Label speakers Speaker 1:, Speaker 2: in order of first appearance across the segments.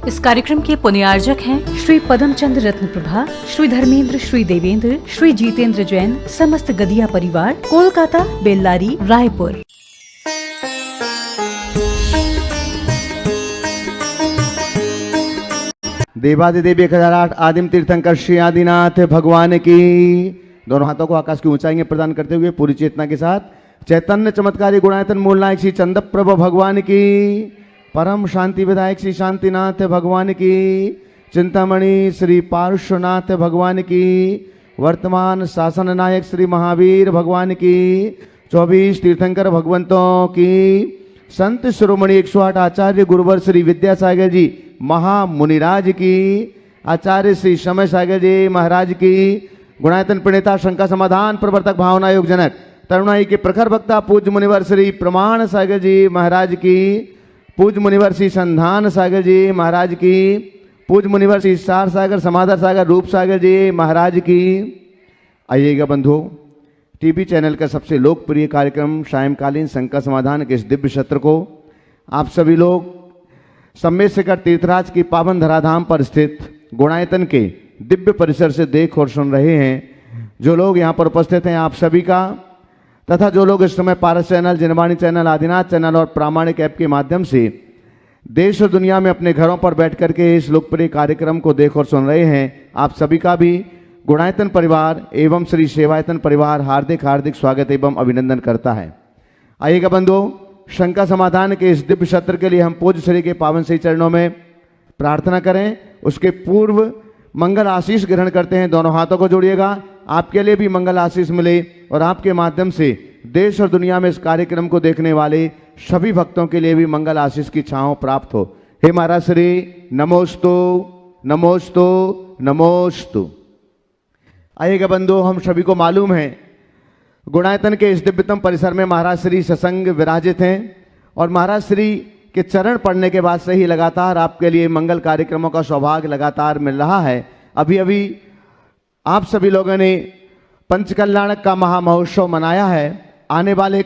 Speaker 1: इस कार्यक्रम के पुण्यार्जक हैं श्री पदमचंद रत्न प्रभा, श्री धर्मेंद्र, श्री देवेंद्र, श्री जितेंद्र जैन, समस्त गदिया परिवार, कोलकाता, बेल्लारी, रायपुर।
Speaker 2: देवादिदेव 1008 आदिम तीर्थंकर श्री आदिनाथ भगवान की। दोनों हाथों को आकाश की ऊंचाई में प्रदान करते हुए पूरी चेतना के साथ चैतन्य चमत्कारी गुणायतन मूल नायक श्री चंद्रप्रभ भगवान की, परम शांति विधायक श्री शांतिनाथ भगवान की, चिंतामणि श्री पार्श्वनाथ भगवान की, वर्तमान शासन नायक श्री महावीर भगवान की, 24 तीर्थंकर भगवंतों की, संत शिरोमणि 108 आचार्य गुरुवर श्री विद्यासागर जी महामुनिराज की, आचार्य श्री समय सागर जी महाराज की, गुणायतन प्रणेता शंका समाधान प्रवर्तक भावना योग जनक तरुणाई के प्रखर वक्ता पूज्य मुनिवर श्री प्रमाण सागर जी महाराज की, पूज्य मुनिवर श्री संधान सागर जी महाराज की, पूज्य मुनिवर श्री सार सागर समाधर सागर रूप सागर जी महाराज की। आइएगा बंधुओं, टीवी चैनल का सबसे लोकप्रिय कार्यक्रम सायंकालीन शंका समाधान के इस दिव्य सत्र को आप सभी लोग सम्मेद शिखर तीर्थराज की पावन धराधाम पर स्थित गुणायतन के दिव्य परिसर से देख और सुन रहे हैं। जो लोग यहाँ पर उपस्थित हैं आप सभी का, तथा जो लोग इस समय Paras channel, Janvani channel, Adinath channel और प्रामाणिक ऐप के माध्यम से देश और दुनिया में अपने घरों पर बैठ करके इस लोकप्रिय कार्यक्रम को देख और सुन रहे हैं, आप सभी का भी गुणायतन परिवार एवं श्री सेवायतन परिवार हार्दिक हार्दिक स्वागत एवं अभिनंदन करता है। आइएगा बंधुओं, शंका समाधान के इस दिव्य सत्र के लिए हम पूज्य श्री के पावन श्री चरणों में प्रार्थना करें। उसके पूर्व मंगल आशीष ग्रहण करते हैं। दोनों हाथों को जोड़िएगा, आपके लिए भी मंगल आशीष मिले और आपके माध्यम से देश और दुनिया में इस कार्यक्रम को देखने वाले सभी भक्तों के लिए भी मंगल आशीष की छांव प्राप्त हो। हे महाराज श्री, नमोस्तु नमोस्तु नमोस्तु। आइएगा बंधु, हम सभी को मालूम है गुणायतन के इस दिव्यतम परिसर में महाराज श्री सत्संग विराजित हैं और महाराज श्री के चरण पड़ने के बाद से ही लगातार आपके लिए मंगल कार्यक्रमों का सौभाग्य लगातार मिल रहा है। अभी अभी आप सभी लोगों ने पंचकल्याणक का महामहोत्सव मनाया है। आने वाले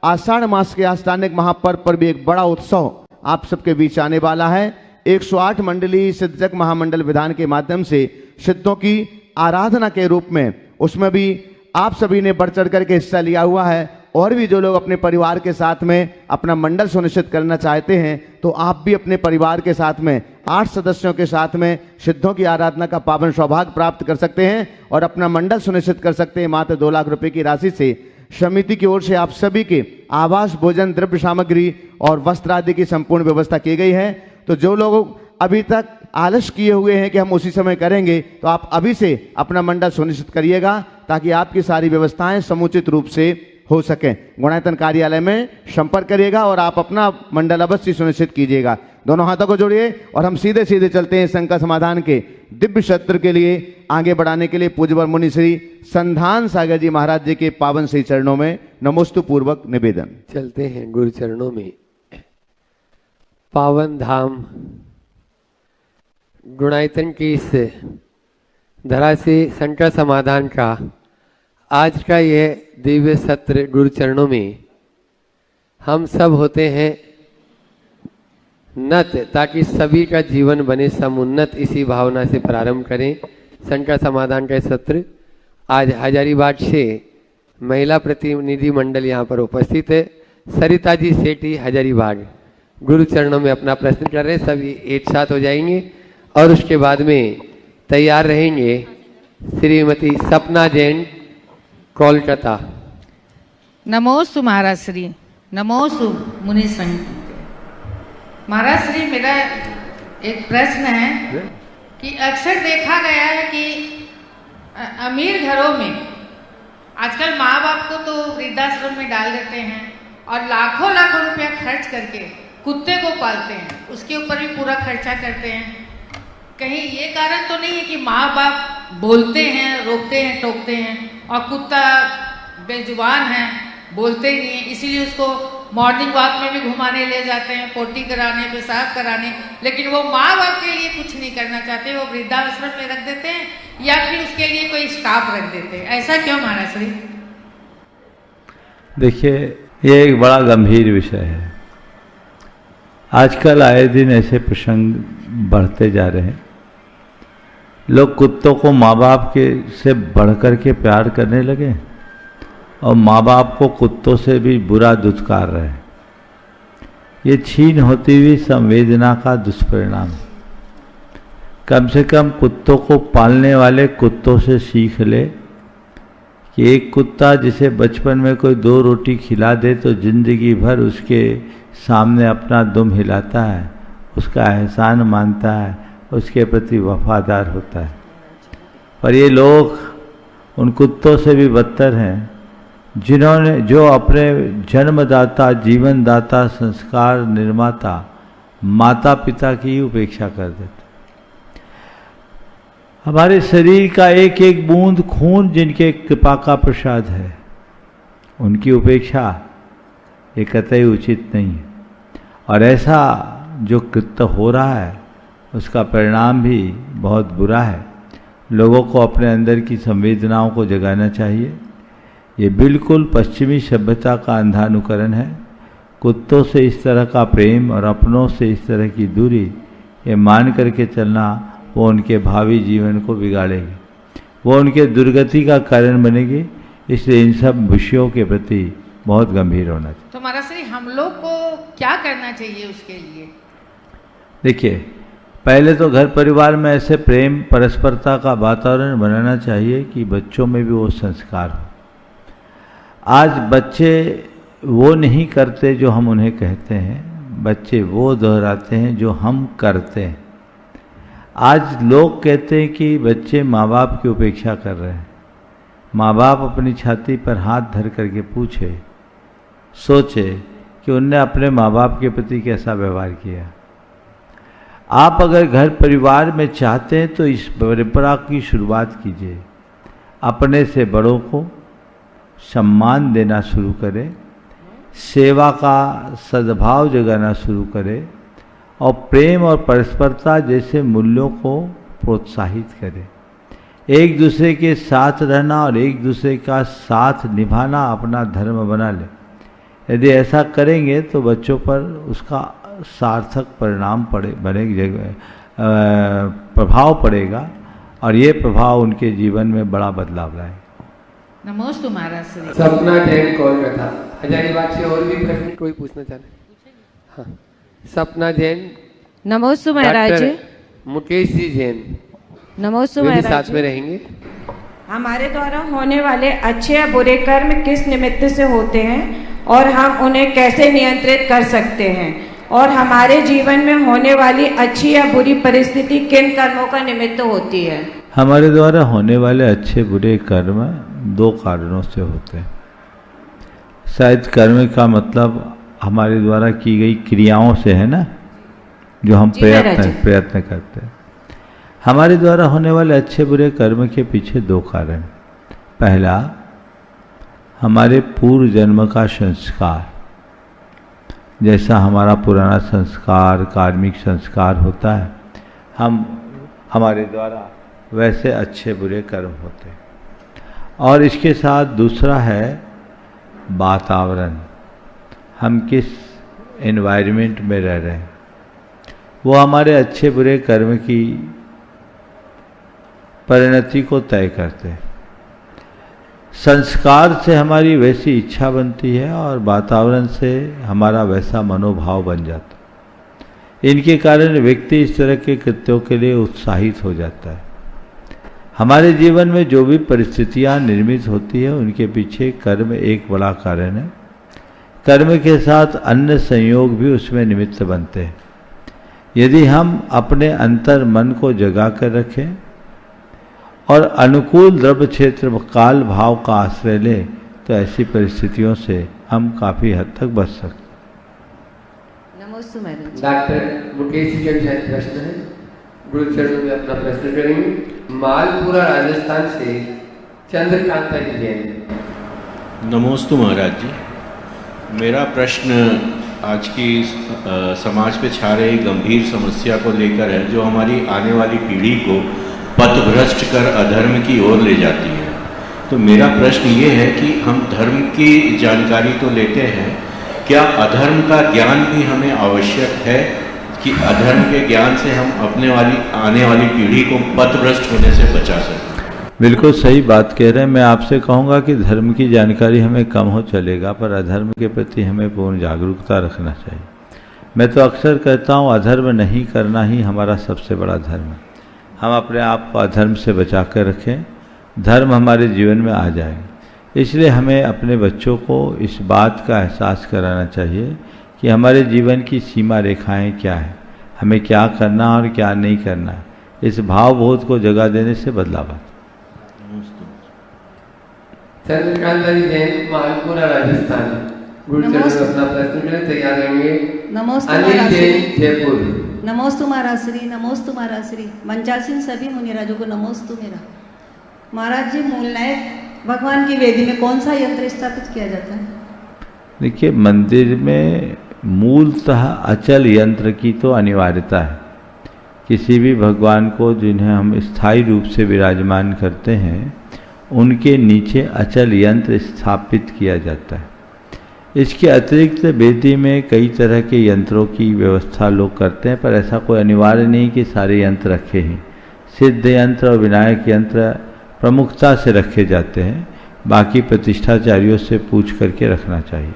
Speaker 2: आषाढ़ मास के आस्थानिक महापर्व पर भी एक बड़ा उत्सव आप सबके बीच आने वाला है। 108 मंडली सिद्धजग महामंडल विधान के माध्यम से सिद्धों की आराधना के रूप में उसमें भी आप सभी ने बढ़ चढ़ करके हिस्सा लिया हुआ है। और भी जो लोग अपने परिवार के साथ में अपना मंडल सुनिश्चित करना चाहते हैं तो आप भी अपने परिवार के साथ में 8 सदस्यों के साथ में सिद्धों की आराधना का पावन सौभाग्य प्राप्त कर सकते हैं और अपना मंडल सुनिश्चित कर सकते हैं। मात्र 2 लाख रुपए की राशि से समिति की ओर से आप सभी के आवास, भोजन, द्रव्य सामग्री और वस्त्र आदि की संपूर्ण व्यवस्था की गई है। तो जो लोग अभी तक आलस किए हुए हैं कि हम उसी समय करेंगे, तो आप अभी से अपना मंडल सुनिश्चित करिएगा ताकि आपकी सारी व्यवस्थाएं समुचित रूप से हो सके। गुणायतन कार्यालय में संपर्क करिएगा और आप अपना मंडल अवश्य सुनिश्चित कीजिएगा। दोनों हाथों को जोड़िए और हम सीधे सीधे चलते हैं शंका समाधान के दिव्य सत्र के लिए आगे बढ़ाने के लिए पूज्यवर मुनि श्री संधान सागर जी महाराज जी के पावन श्री चरणों में नमोस्तु पूर्वक निवेदन।
Speaker 3: चलते हैं गुरु चरणों में। पावन धाम गुणायतन की इस धरा से शंका समाधान का आज का यह दिव्य सत्र गुरु चरणों में हम सब होते हैं नत, ताकि सभी का जीवन बने समुन्नत। इसी भावना से प्रारंभ करें शंका समाधान का सत्र। आज हजारीबाग से महिला प्रतिनिधि मंडल यहाँ पर उपस्थित है। सरिता जी सेठी हजारीबाग गुरु चरणों में अपना प्रश्न कर रहे हैं। सभी एक साथ हो जाएंगे और उसके बाद में तैयार रहेंगे श्रीमती सपना जैन कोलकाता।
Speaker 4: नमोस्तु महाराज श्री, नमोस्तु मुनि संघ। महाराज श्री, मेरा एक प्रश्न है कि अक्सर देखा गया है कि अमीर घरों में आजकल माँ बाप को तो वृद्धाश्रम में डाल देते हैं और लाखों लाखों रुपया खर्च करके कुत्ते को पालते हैं, उसके ऊपर भी पूरा खर्चा करते हैं। कहीं ये कारण तो नहीं है कि माँ बाप बोलते हैं, रोकते हैं, टोकते हैं और कुत्ता बेजुबान है, बोलते ही नहीं है, इसीलिए उसको मॉर्निंग वॉक में भी घुमाने ले जाते हैं, पोटी कराने, पेशाब कराने, लेकिन वो माँ बाप के लिए कुछ नहीं करना चाहते, वो वृद्धाश्रम में रख देते हैं या फिर उसके लिए कोई स्टाफ रख देते हैं। ऐसा क्यों महाराज श्री?
Speaker 5: देखिए, ये एक बड़ा गंभीर विषय है। आजकल आए दिन ऐसे प्रसंग बढ़ते जा रहे हैं। लोग कुत्तों को माँ बाप के से बढ़कर के प्यार करने लगे और माँ बाप को कुत्तों से भी बुरा दुत्कार रहे हैं। ये छीन होती हुई संवेदना का दुष्परिणाम। कम से कम कुत्तों को पालने वाले कुत्तों से सीख ले कि एक कुत्ता जिसे बचपन में कोई 2 रोटी खिला दे तो जिंदगी भर उसके सामने अपना दुम हिलाता है, उसका एहसान मानता है, उसके प्रति वफादार होता है। पर ये लोग उन कुत्तों से भी बदतर हैं जो अपने जन्मदाता, जीवनदाता, संस्कार निर्माता माता पिता की उपेक्षा कर देते। हमारे शरीर का एक एक बूंद खून जिनके कृपा का प्रसाद है, उनकी उपेक्षा ये कतई उचित नहीं है। और ऐसा जो कृत्य हो रहा है उसका परिणाम भी बहुत बुरा है। लोगों को अपने अंदर की संवेदनाओं को जगाना चाहिए। ये बिल्कुल पश्चिमी सभ्यता का अंधानुकरण है। कुत्तों से इस तरह का प्रेम और अपनों से इस तरह की दूरी ये मान करके चलना वो उनके भावी जीवन को बिगाड़ेगी, वो उनके दुर्गति का कारण बनेगी। इसलिए इन सब विषयों के प्रति बहुत गंभीर होना चाहिए।
Speaker 4: तो महाराज श्री हम लोग को क्या करना चाहिए उसके लिए?
Speaker 5: देखिए, पहले तो घर परिवार में ऐसे प्रेम परस्परता का वातावरण बनाना चाहिए कि बच्चों में भी वो संस्कार हो। आज बच्चे वो नहीं करते जो हम उन्हें कहते हैं, बच्चे वो दोहराते हैं जो हम करते हैं। आज लोग कहते हैं कि बच्चे माँ बाप की उपेक्षा कर रहे हैं। माँ बाप अपनी छाती पर हाथ धर करके पूछे, सोचे कि उनने अपने माँ बाप के प्रति कैसा व्यवहार किया। आप अगर घर परिवार में चाहते हैं तो इस परंपरा की शुरुआत कीजिए। अपने से बड़ों को सम्मान देना शुरू करें, सेवा का सद्भाव जगाना शुरू करें और प्रेम और परस्परता जैसे मूल्यों को प्रोत्साहित करें। एक दूसरे के साथ रहना और एक दूसरे का साथ निभाना अपना धर्म बना लें। यदि ऐसा करेंगे तो बच्चों पर उसका सार्थक परिणाम प्रभाव पड़ेगा और ये प्रभाव उनके जीवन में बड़ा बदलाव लाएगा।
Speaker 4: नमोस्तु महाराज श्री।
Speaker 3: सपना जैन कोलकाता। हजारीबाग से और भी प्रश्न कोई पूछना चाहते? हाँ, सपना जैन।
Speaker 6: नमोस्तु महाराज।
Speaker 3: डॉक्टर मुकेश जी जैन।
Speaker 6: नमोस्तु
Speaker 3: वे भी
Speaker 6: महाराज।
Speaker 3: साथ में रहेंगे।
Speaker 7: हमारे द्वारा होने वाले अच्छे या बुरे कर्म किस निमित्त से होते हैं और हम उन्हें कैसे नियंत्रित कर सकते हैं, और हमारे जीवन में होने वाली अच्छी या बुरी परिस्थिति किन कर्मों का निमित्त होती है?
Speaker 5: हमारे द्वारा होने वाले अच्छे बुरे कर्म 2 कारणों से होते हैं। शायद कर्म का मतलब हमारे द्वारा की गई क्रियाओं से है ना, जो हम प्रयत्न करते हैं। हमारे द्वारा होने वाले अच्छे बुरे कर्म के पीछे 2 कारण। पहला, हमारे पूर्व जन्म का संस्कार। जैसा हमारा पुराना संस्कार, कार्मिक संस्कार होता है, हमारे द्वारा वैसे अच्छे बुरे कर्म होते हैं। और इसके साथ दूसरा है वातावरण। हम किस एनवायरनमेंट में रह रहे हैं, वो हमारे अच्छे बुरे कर्म की परिणति को तय करते हैं। संस्कार से हमारी वैसी इच्छा बनती है और वातावरण से हमारा वैसा मनोभाव बन जाता है। इनके कारण व्यक्ति इस तरह के कृत्यों के लिए उत्साहित हो जाता है। हमारे जीवन में जो भी परिस्थितियां निर्मित होती है उनके पीछे कर्म एक बड़ा कारण है। कर्म के साथ अन्य संयोग भी उसमें निमित्त बनते हैं। यदि हम अपने अंतर मन को जगा कर रखें और अनुकूल द्रव्य क्षेत्र काल भाव का आश्रय लें तो ऐसी परिस्थितियों से हम काफ़ी हद तक बच सकते हैं।
Speaker 6: नमोस्तु महाराज।
Speaker 3: डॉक्टर मुकेश जी का प्रश्न है, गुरु चरणों में अपना प्रश्न करेंगे। मालपुरा राजस्थान से चंद्रकांता जी जैन।
Speaker 8: नमोस्तु महाराज जी। मेरा प्रश्न आज की समाज पे छा रही गंभीर समस्या को लेकर है, जो हमारी आने वाली पीढ़ी को पथभ्रष्ट कर अधर्म की ओर ले जाती है। तो मेरा प्रश्न ये है कि हम धर्म की जानकारी तो लेते हैं, क्या अधर्म का ज्ञान भी हमें आवश्यक है कि अधर्म के ज्ञान से हम आने वाली पीढ़ी को पथभ्रष्ट होने से बचा सकें?
Speaker 5: बिल्कुल सही बात कह रहे हैं। मैं आपसे कहूँगा कि धर्म की जानकारी हमें कम हो चलेगा, पर अधर्म के प्रति हमें पूर्ण जागरूकता रखना चाहिए। मैं तो अक्सर कहता हूँ अधर्म नहीं करना ही हमारा सबसे बड़ा धर्म है। हम अपने आप को अधर्म से बचा कर रखें, धर्म हमारे जीवन में आ जाएगा। इसलिए हमें अपने बच्चों को इस बात का एहसास कराना चाहिए कि हमारे जीवन की सीमा रेखाएं क्या है, हमें क्या करना और क्या नहीं करना। इस भावबोध को जगह देने से बदलाव आता।
Speaker 3: चंद्रकांता जी जैन, मालपुरा, राजस्थान। गुरुचरण अपना प्रश्न के लिए तैयार रहेंगे।
Speaker 9: नमोस्तु
Speaker 3: अनिल जैन, जयपुर।
Speaker 9: नमोस्तु महाराज श्री मंचासीन सभी मुनिराजों को नमोस्तु मेरा। महाराज जी, मूलनायक भगवान की वेदी में कौन सा यंत्र स्थापित किया जाता है?
Speaker 5: देखिए, मंदिर में मूलतः अचल यंत्र की तो अनिवार्यता है। किसी भी भगवान को जिन्हें हम स्थायी रूप से विराजमान करते हैं, उनके नीचे अचल यंत्र स्थापित किया जाता है। इसके अतिरिक्त वेदी में कई तरह के यंत्रों की व्यवस्था लोग करते हैं, पर ऐसा कोई अनिवार्य नहीं कि सारे यंत्र रखे हैं। सिद्ध यंत्र और विनायक यंत्र प्रमुखता से रखे जाते हैं, बाकी प्रतिष्ठाचार्यों से पूछ करके रखना चाहिए।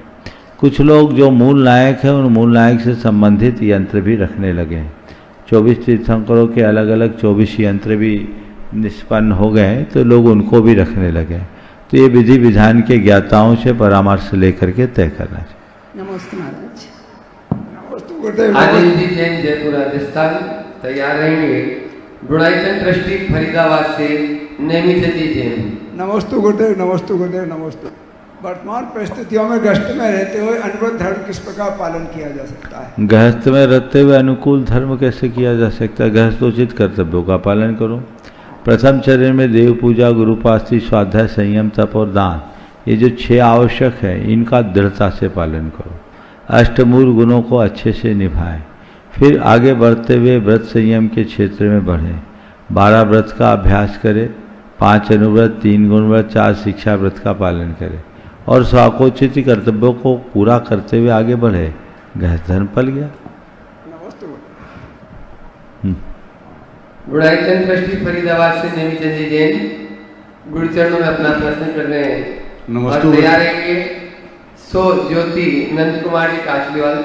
Speaker 5: कुछ लोग जो मूल नायक हैं, उन मूल नायक से संबंधित यंत्र भी रखने लगे हैं। 24 तीर्थंकरों के अलग अलग 24 यंत्र भी निष्पन्न हो गए हैं, तो लोग उनको भी रखने लगे। तो ये विधि विधान के ज्ञाताओं से परामर्श लेकर के तय करना चाहिए।
Speaker 9: नमस्ते महाराज।
Speaker 3: अनिल जी जैन, जयपुर, राजस्थान। तैयार रहेंगे। गुणाईचंद ट्रस्टी, फरीदाबाद से नेमिचंद जी जैन।
Speaker 10: नमस्तु गुरुदेव, नमस्तु गुरुदेव, नमस्तु। वर्तमान परिस्थितियों में गृहस्थ में रहते हुए अनुकूल धर्म किस प्रकार पालन किया जा सकता है?
Speaker 5: गृहस्थ में रहते हुए अनुकूल धर्म कैसे किया जा सकता है? गृहस्थोचित कर्तव्यों का पालन करो। प्रथम चरण में देव पूजा, गुरुपास्ति, स्वाध्याय, संयम, तप और दान, ये जो 6 आवश्यक है, इनका दृढ़ता से पालन करो। अष्टमूल गुणों को अच्छे से निभाएं। फिर आगे बढ़ते हुए व्रत संयम के क्षेत्र में बढ़ें। 12 व्रत का अभ्यास करें, 5 अनुव्रत, 3 गुणव्रत, 4 शिक्षा व्रत का पालन करें और स्वाकोचित कर्तव्यों को पूरा करते हुए आगे बढ़े। गृहस्थ धर्म पल गया।
Speaker 3: गुणाईचंद ट्रस्टी, फरीदाबाद से नेमिचंद जी जैन। गुरुचरणों में अपना प्रश्न कर रहे हैं।
Speaker 11: नमस्ते।
Speaker 3: तैयार रहेंगे। सो ज्योति नंद कुमार जी काचलीवाल,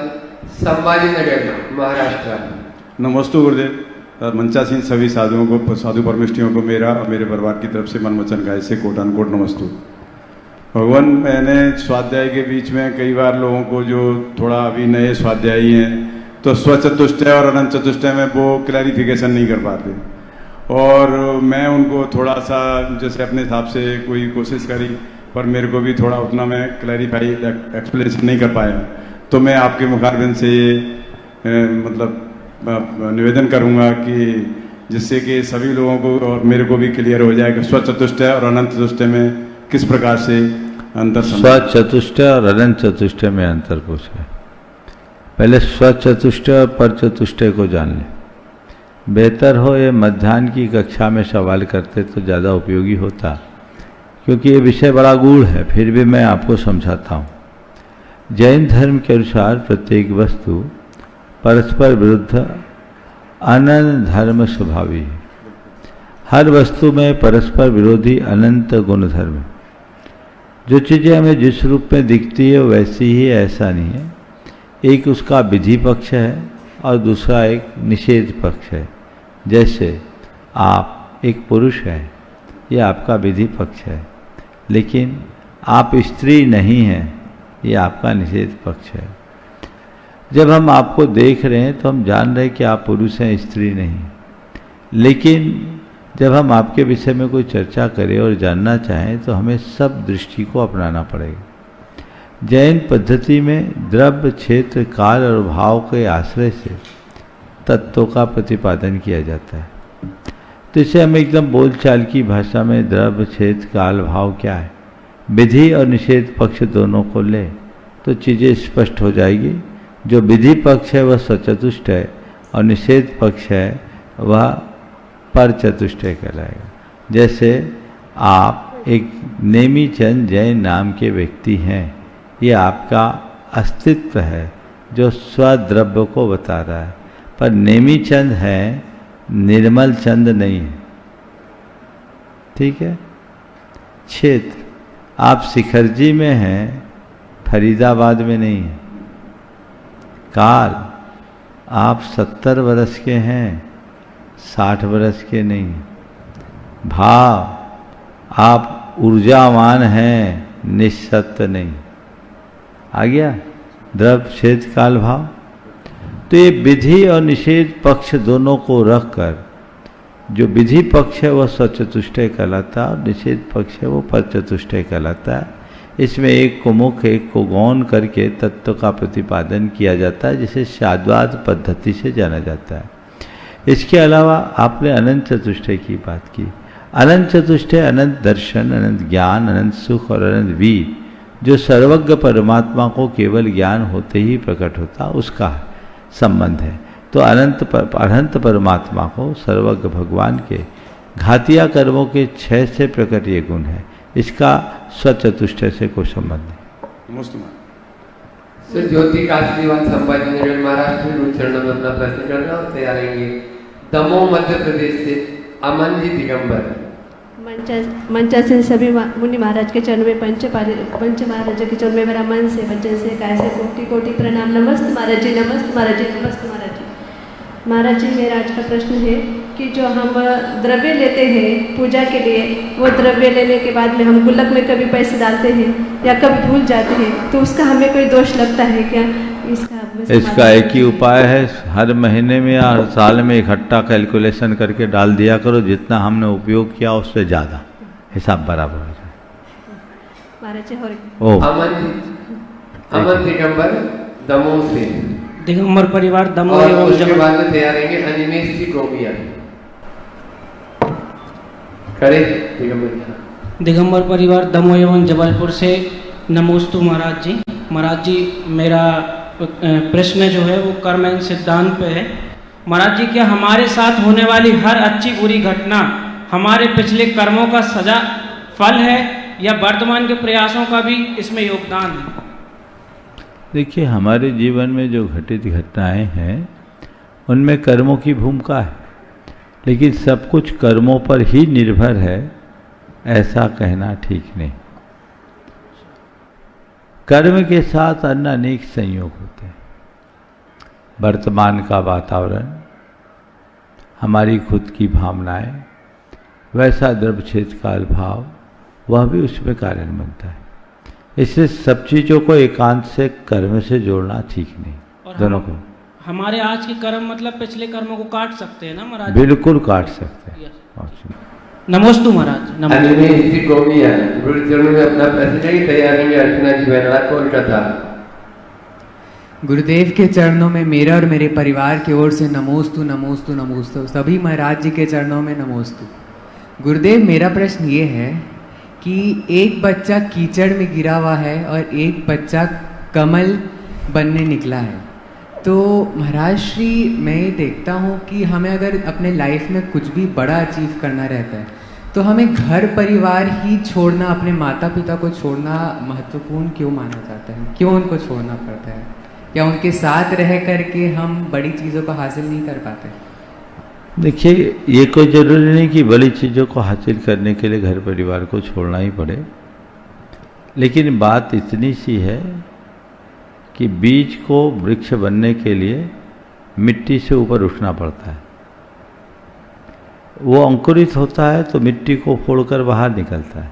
Speaker 3: संभाजी नगर, महाराष्ट्र।
Speaker 11: नमस्ते गुरुदेव। मंचासीन सभी साधुओं को, साधु परमेष्ठियों को मेरा और मेरे परिवार की तरफ से मन वचन गाय से कोट अनकोट नमस्तु। भगवान, मैंने स्वाध्याय के बीच में कई बार लोगों को, जो थोड़ा अभी नए स्वाध्यायी हैं, तो स्वचतुष्टय और अनंत चतुष्टय में वो क्लैरिफिकेशन नहीं कर पाते, और मैं उनको थोड़ा सा जैसे अपने हिसाब से कोई कोशिश करी, पर मेरे को भी थोड़ा उतना मैं क्लैरिफाई एक्सप्लेनेशन नहीं कर पाया। तो मैं आपके मुखारबिंद से ये मतलब निवेदन करूँगा कि जिससे कि सभी लोगों को और मेरे को भी क्लियर हो जाए कि स्वचतुष्टय और अनंत चतुष्टय में किस प्रकार से अंतर।
Speaker 5: स्वचतुष्टय और अनंत चतुष्टय में अंतर पूछे। पहले स्वचतुष्टय और पर चतुष्टय को जान लें। बेहतर हो ये मध्याह्न की कक्षा में सवाल करते तो ज़्यादा उपयोगी होता, क्योंकि ये विषय बड़ा गूढ़ है। फिर भी मैं आपको समझाता हूँ। जैन धर्म के अनुसार प्रत्येक वस्तु परस्पर विरुद्ध अनंत धर्म स्वभावी है। हर वस्तु में परस्पर विरोधी अनंत गुण धर्म है। जो चीज़ें हमें जिस रूप में दिखती है वैसी ही, ऐसा नहीं है। एक उसका विधि पक्ष है और दूसरा एक निषेध पक्ष है। जैसे आप एक पुरुष हैं, ये आपका विधि पक्ष है, लेकिन आप स्त्री नहीं हैं, ये आपका निषेध पक्ष है। जब हम आपको देख रहे हैं तो हम जान रहे हैं कि आप पुरुष हैं, स्त्री नहीं। लेकिन जब हम आपके विषय में कोई चर्चा करें और जानना चाहें तो हमें सब दृष्टि को अपनाना पड़ेगा। जैन पद्धति में द्रव्य, क्षेत्र, काल और भाव के आश्रय से तत्वों का प्रतिपादन किया जाता है। तो इसे हम एकदम बोलचाल की भाषा में द्रव्य, क्षेत्र, काल, भाव क्या है, विधि और निषेध पक्ष दोनों को ले तो चीज़ें स्पष्ट हो जाएगी। जो विधि पक्ष है वह स्वचतुष्ट है और निषेध पक्ष है वह पर चतुष्टय कहलाएगा। जैसे आप एक नेमिचंद जैन नाम के व्यक्ति हैं, ये आपका अस्तित्व है जो स्वद्रव्य को बता रहा है। पर नेमी चंद है, निर्मल चंद नहीं है। ठीक है। क्षेत्र आप शिखरजी में हैं, फरीदाबाद में नहीं है। काल आप 70 वर्ष के हैं, 60 वर्ष के नहीं हैं। भाव आप ऊर्जावान हैं, निस्सत्व नहीं। आ गया द्रव क्षेत्र काल भाव। तो ये विधि और निषेध पक्ष दोनों को रखकर जो विधि पक्ष है वह स्वचतुष्टय कहलाता है और निषेध पक्ष है वो परचतुष्टय कहलाता है। इसमें एक को मुख्य एक को गौण करके तत्व का प्रतिपादन किया जाता है, जिसे शाद्वाद पद्धति से जाना जाता है। इसके अलावा आपने अनंत चतुष्टय की बात की। अनंत चतुष्टय अनंत दर्शन, अनंत ज्ञान, अनंत सुख और अनंत वीर, जो सर्वज्ञ परमात्मा को केवल ज्ञान होते ही प्रकट होता, उसका संबंध है। तो अनंत परमात्मा को सर्वज्ञ भगवान के घातिया कर्मों के 6 से प्रकट ये गुण है। इसका स्वचतुष्टय से कोई संबंध नहीं।
Speaker 3: सर ज्योति काशीवाल संभाजीनगर महाराष्ट्र गुरु चरणों में अपना प्रश्न करना और तैयार रहेंगे। दमोह मध्य प्रदेश से अमन जी दिगंबर।
Speaker 12: मंचासीन सभी मुनि महाराज के चरणों में पंच महाराज के चरणों में मेरा मन से वचन से काय से कोटि कोटि प्रणाम। नमस्ते महाराज जी, नमस्ते महाराज जी, नमस्ते महाराज जी। महाराज जी मेरा आज का प्रश्न है कि जो हम द्रव्य लेते हैं पूजा के लिए, वो द्रव्य लेने के बाद में हम गुल्लक में कभी पैसे डालते हैं या कभी भूल जाते हैं, तो उसका हमें कोई दोष लगता है क्या?
Speaker 5: इसका एक ही उपाय है, हर महीने में या हर साल में इकट्ठा कैलकुलेशन करके डाल दिया करो, जितना हमने उपयोग किया उससे ज़्यादा हिसाब बराबर हो जाए।
Speaker 12: महाराज जी
Speaker 3: अमन दिगंबर दमोह से।
Speaker 13: दिगंबर परिवार दमोह
Speaker 3: और
Speaker 13: एवं
Speaker 3: उसके बाद में तैयार रहेंगे अनिमेश जी गोमिया। करे
Speaker 13: दिगंबर परिवार दमोह एवं जबलपुर से। नमोस्तु महाराज जी। महाराज जी मेरा प्रश्न जो है वो कर्म एवं सिद्धांत पे है। महाराज जी क्या हमारे साथ होने वाली हर अच्छी बुरी घटना हमारे पिछले कर्मों का सजा फल है या वर्तमान के प्रयासों का भी इसमें योगदान है?
Speaker 5: देखिए हमारे जीवन में जो घटित घटनाएं हैं उनमें कर्मों की भूमिका है, लेकिन सब कुछ कर्मों पर ही निर्भर है ऐसा कहना ठीक नहीं। कर्म के साथ अन्य अनेक संयोग होते हैं। वर्तमान का वातावरण, हमारी खुद की भावनाएं, वैसा द्रव्य क्षेत्र काल भाव, वह भी उसमें कारण बनता है। इसलिए सब चीज़ों को एकांत से कर्म से जोड़ना ठीक नहीं। दोनों को
Speaker 13: हमारे आज के कर्म मतलब पिछले कर्मों को काट सकते हैं ना महाराज?
Speaker 5: बिल्कुल काट सकते हैं।
Speaker 13: नमोस्तु महाराज।
Speaker 3: कोलकाता।
Speaker 14: गुरुदेव के चरणों में मेरा और मेरे परिवार की ओर से नमोस्तु नमोस्तु नमोस्तु। सभी महाराज जी के चरणों में नमोस्तु। गुरुदेव मेरा प्रश्न ये है कि एक बच्चा कीचड़ में गिरा हुआ है और एक बच्चा कमल बनने निकला है, तो महाराज श्री मैं ये देखता हूँ कि हमें अगर अपने लाइफ में कुछ भी बड़ा अचीव करना रहता है तो हमें घर परिवार ही छोड़ना, अपने माता पिता को छोड़ना महत्वपूर्ण क्यों माना जाता है? क्यों उनको छोड़ना पड़ता है? या उनके साथ रह करके हम बड़ी चीज़ों को हासिल नहीं कर पाते?
Speaker 5: देखिए ये कोई ज़रूरी नहीं कि बड़ी चीज़ों को हासिल करने के लिए घर परिवार को छोड़ना ही पड़े, लेकिन बात इतनी सी है कि बीज को वृक्ष बनने के लिए मिट्टी से ऊपर उठना पड़ता है। वो अंकुरित होता है तो मिट्टी को फोड़कर बाहर निकलता है।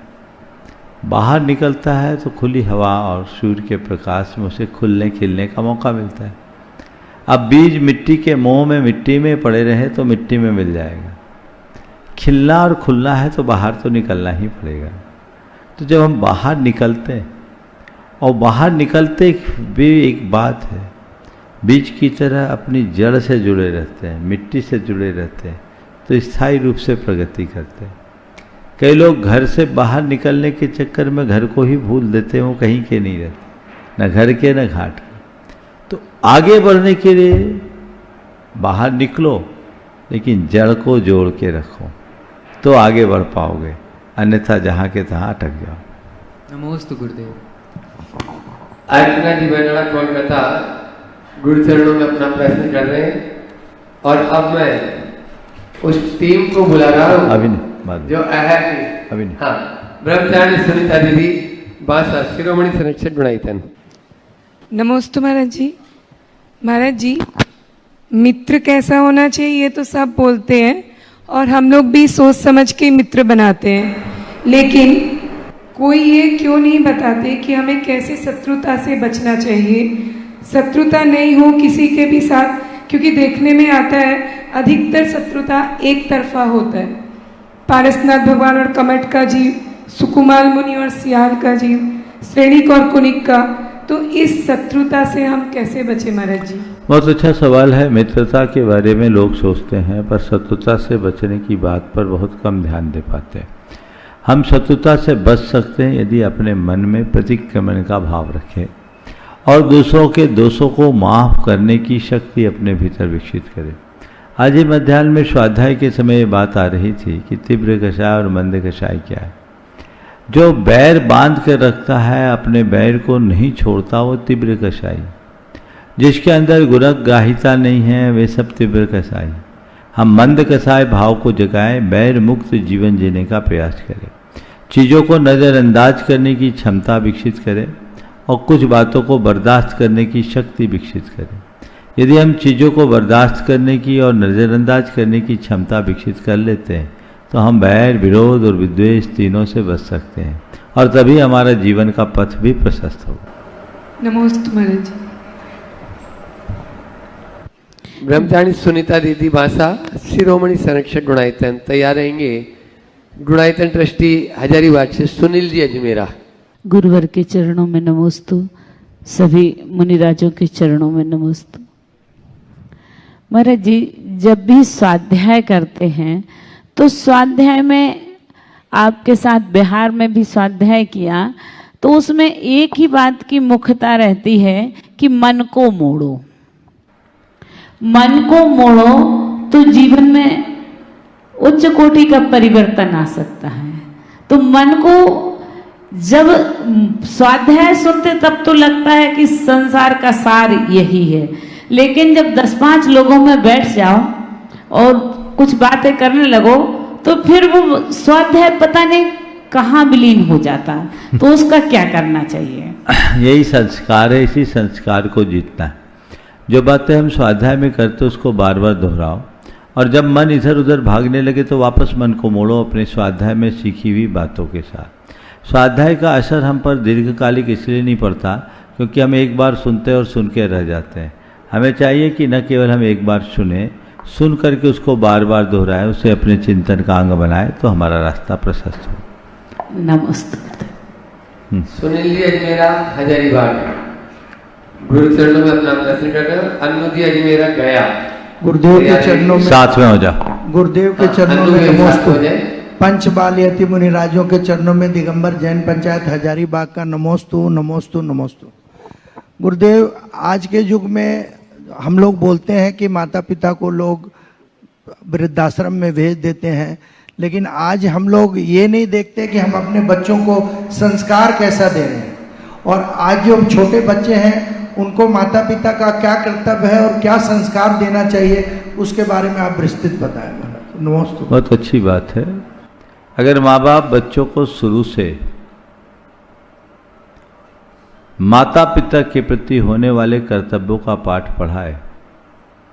Speaker 5: बाहर निकलता है तो खुली हवा और सूर्य के प्रकाश में उसे खुलने खिलने का मौका मिलता है। अब बीज मिट्टी के मोह में, मिट्टी में पड़े रहे तो मिट्टी में मिल जाएगा। खिलना और खुलना है तो बाहर तो निकलना ही पड़ेगा। तो जब हम बाहर निकलते हैं, और बाहर निकलते भी एक बात है, बीज की तरह अपनी जड़ से जुड़े रहते हैं, मिट्टी से जुड़े रहते हैं, तो स्थायी रूप से प्रगति करते हैं। कई लोग घर से बाहर निकलने के चक्कर में घर को ही भूल देते हैं, वो कहीं के नहीं रहते, न घर के न घाट के। तो आगे बढ़ने के लिए बाहर निकलो, लेकिन जड़ को जोड़ के रखो तो आगे बढ़ पाओगे, अन्यथा जहाँ के तहाँ अटक जाओ।
Speaker 14: नमोस्तु गुरुदेव।
Speaker 3: अर्चना जी बेनड़ा कोलकाता गुरु चरणों में अपना प्रश्न कर रहे हैं। और अब मैं उस टीम को बुला रहा हूँ
Speaker 5: अभी नहीं,
Speaker 3: जो
Speaker 5: अभी नहीं।
Speaker 3: हाँ, ब्रह्मचारिणी सुनीता दीदी बासा शिरोमणि संरक्षक गुणायतन।
Speaker 15: नमोस्तु महाराज जी। महाराज जी, मित्र कैसा होना चाहिए ये तो सब बोलते हैं और हम लोग भी सोच समझ के मित्र बनाते हैं, लेकिन कोई ये क्यों नहीं बताते कि हमें कैसे शत्रुता से बचना चाहिए। शत्रुता नहीं हो किसी के भी साथ, क्योंकि देखने में आता है अधिकतर शत्रुता एक तरफा होता है। पारसनाथ भगवान और कमट का जीव, सुकुमाल मुनि और सियाल का जीव, श्रेणिक और कुनिक का, तो इस शत्रुता से हम कैसे बचे महाराज जी?
Speaker 5: बहुत अच्छा सवाल है। मित्रता के बारे में लोग सोचते हैं पर शत्रुता से बचने की बात पर बहुत कम ध्यान दे पाते हैं। हम शत्रुता से बच सकते हैं यदि अपने मन में प्रतिक्रमण का भाव रखें और दूसरों के दोषों को माफ़ करने की शक्ति अपने भीतर विकसित करें। आज ही मध्याह्न में स्वाध्याय के समय ये बात आ रही थी कि तीव्र कषाय और मंद कषाय क्या है। जो बैर बांध कर रखता है, अपने बैर को नहीं छोड़ता, वो तीव्र कषाय। जिसके अंदर गुणग्राहिता नहीं है वे सब तीव्र कषाय। हम मंद कषाय भाव को जगाएं, बैर मुक्त जीवन जीने का प्रयास करें, चीज़ों को नज़रअंदाज करने की क्षमता विकसित करें और कुछ बातों को बर्दाश्त करने की शक्ति विकसित करें। यदि हम चीज़ों को बर्दाश्त करने की और नज़रअंदाज करने की क्षमता विकसित कर लेते हैं तो हम बैर, विरोध और विद्वेष तीनों से बच सकते हैं और तभी हमारा जीवन का पथ भी प्रशस्त होगा।
Speaker 15: नमोस्तु महाराज जी।
Speaker 3: ब्रह्मचारिणी सुनीता दीदी बासा शिरोमणि संरक्षक गुणायतन तैयार रहेंगे। गुणायतन ट्रस्टी हजारीबाग से सुनील जी अजमेरा।
Speaker 16: गुरुवर के चरणों में नमोस्तु, सभी मुनिराजों के चरणों में नमोस्तु। महाराज जी, जब भी स्वाध्याय करते हैं तो स्वाध्याय में आपके साथ बिहार में भी स्वाध्याय किया तो उसमें एक ही बात की मुख्यता रहती है कि मन को मोड़ो। मन को मोड़ो तो जीवन में उच्च कोटि का परिवर्तन आ सकता है। तो मन को जब स्वाध्याय सुनते तब तो लगता है कि संसार का सार यही है, लेकिन जब 10-5 लोगों में बैठ जाओ और कुछ बातें करने लगो तो फिर वो स्वाध्याय पता नहीं कहाँ विलीन हो जाता है। तो उसका क्या करना चाहिए?
Speaker 5: यही संस्कार है, इसी संस्कार को जीतना है। जो बातें हम स्वाध्याय में करते उसको बार बार दोहराओ और जब मन इधर उधर भागने लगे तो वापस मन को मोड़ो अपने स्वाध्याय में सीखी हुई बातों के साथ। स्वाध्याय का असर हम पर दीर्घकालिक इसलिए नहीं पड़ता क्योंकि हम एक बार सुनते और सुन के रह जाते हैं। हमें चाहिए कि न केवल हम एक बार सुन करके उसको बार बार दोहराएं, उसे अपने चिंतन का अंग बनाए तो हमारा रास्ता प्रशस्त हो।
Speaker 16: नमस्ते।
Speaker 3: सुनील जी अजमेरा हजारीबाग गुरु चरणों में अपना दर्शन कर रहे हैं। अन्नू जी अजमेरा गया।
Speaker 17: गुरुदेव के चरणों में
Speaker 5: साथ में हो जा।
Speaker 17: गुरुदेव के चरणों में नमोस्तु। पंच बाल यति मुनिराजों के चरणों में दिगंबर जैन पंचायत हजारीबाग का नमोस्तु नमोस्तु नमोस्तु। गुरुदेव, आज के युग में हम लोग बोलते हैं कि माता पिता को लोग वृद्धाश्रम में भेज देते हैं, लेकिन आज हम लोग ये नहीं देखते कि हम अपने बच्चों को संस्कार कैसा दे रहे हैं। और आज जो छोटे बच्चे हैं उनको माता पिता का क्या कर्तव्य है और क्या संस्कार देना चाहिए, उसके बारे में आप विस्तृत बताएं। नमस्ते।
Speaker 5: बहुत अच्छी बात है। अगर माँ बाप बच्चों को शुरू से माता पिता के प्रति होने वाले कर्तव्यों का पाठ पढ़ाए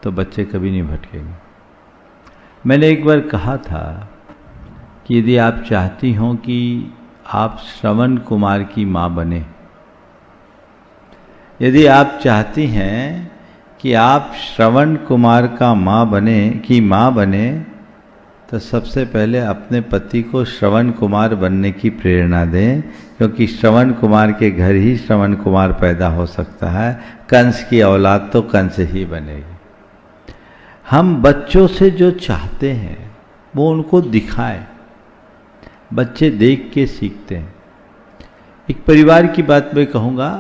Speaker 5: तो बच्चे कभी नहीं भटकेंगे। मैंने एक बार कहा था कि यदि आप चाहती हों कि आप श्रवण कुमार की माँ बने, यदि आप चाहती हैं कि आप श्रवण कुमार का माँ बने तो सबसे पहले अपने पति को श्रवण कुमार बनने की प्रेरणा दें, क्योंकि श्रवण कुमार के घर ही श्रवण कुमार पैदा हो सकता है। कंस की औलाद तो कंस ही बनेगी। हम बच्चों से जो चाहते हैं वो उनको दिखाएं। बच्चे देख के सीखते हैं। एक परिवार की बात मैं कहूँगा।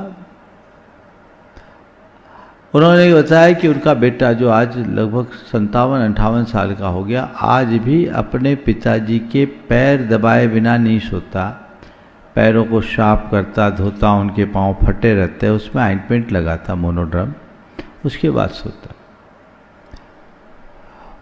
Speaker 5: उन्होंने बताया कि उनका बेटा जो आज लगभग 57-58 साल का हो गया, आज भी अपने पिताजी के पैर दबाए बिना नहीं सोता। पैरों को साफ करता, धोता, उनके पांव फटे रहते, उसमें ऑइंटमेंट लगाता मोनोड्रम, उसके बाद सोता।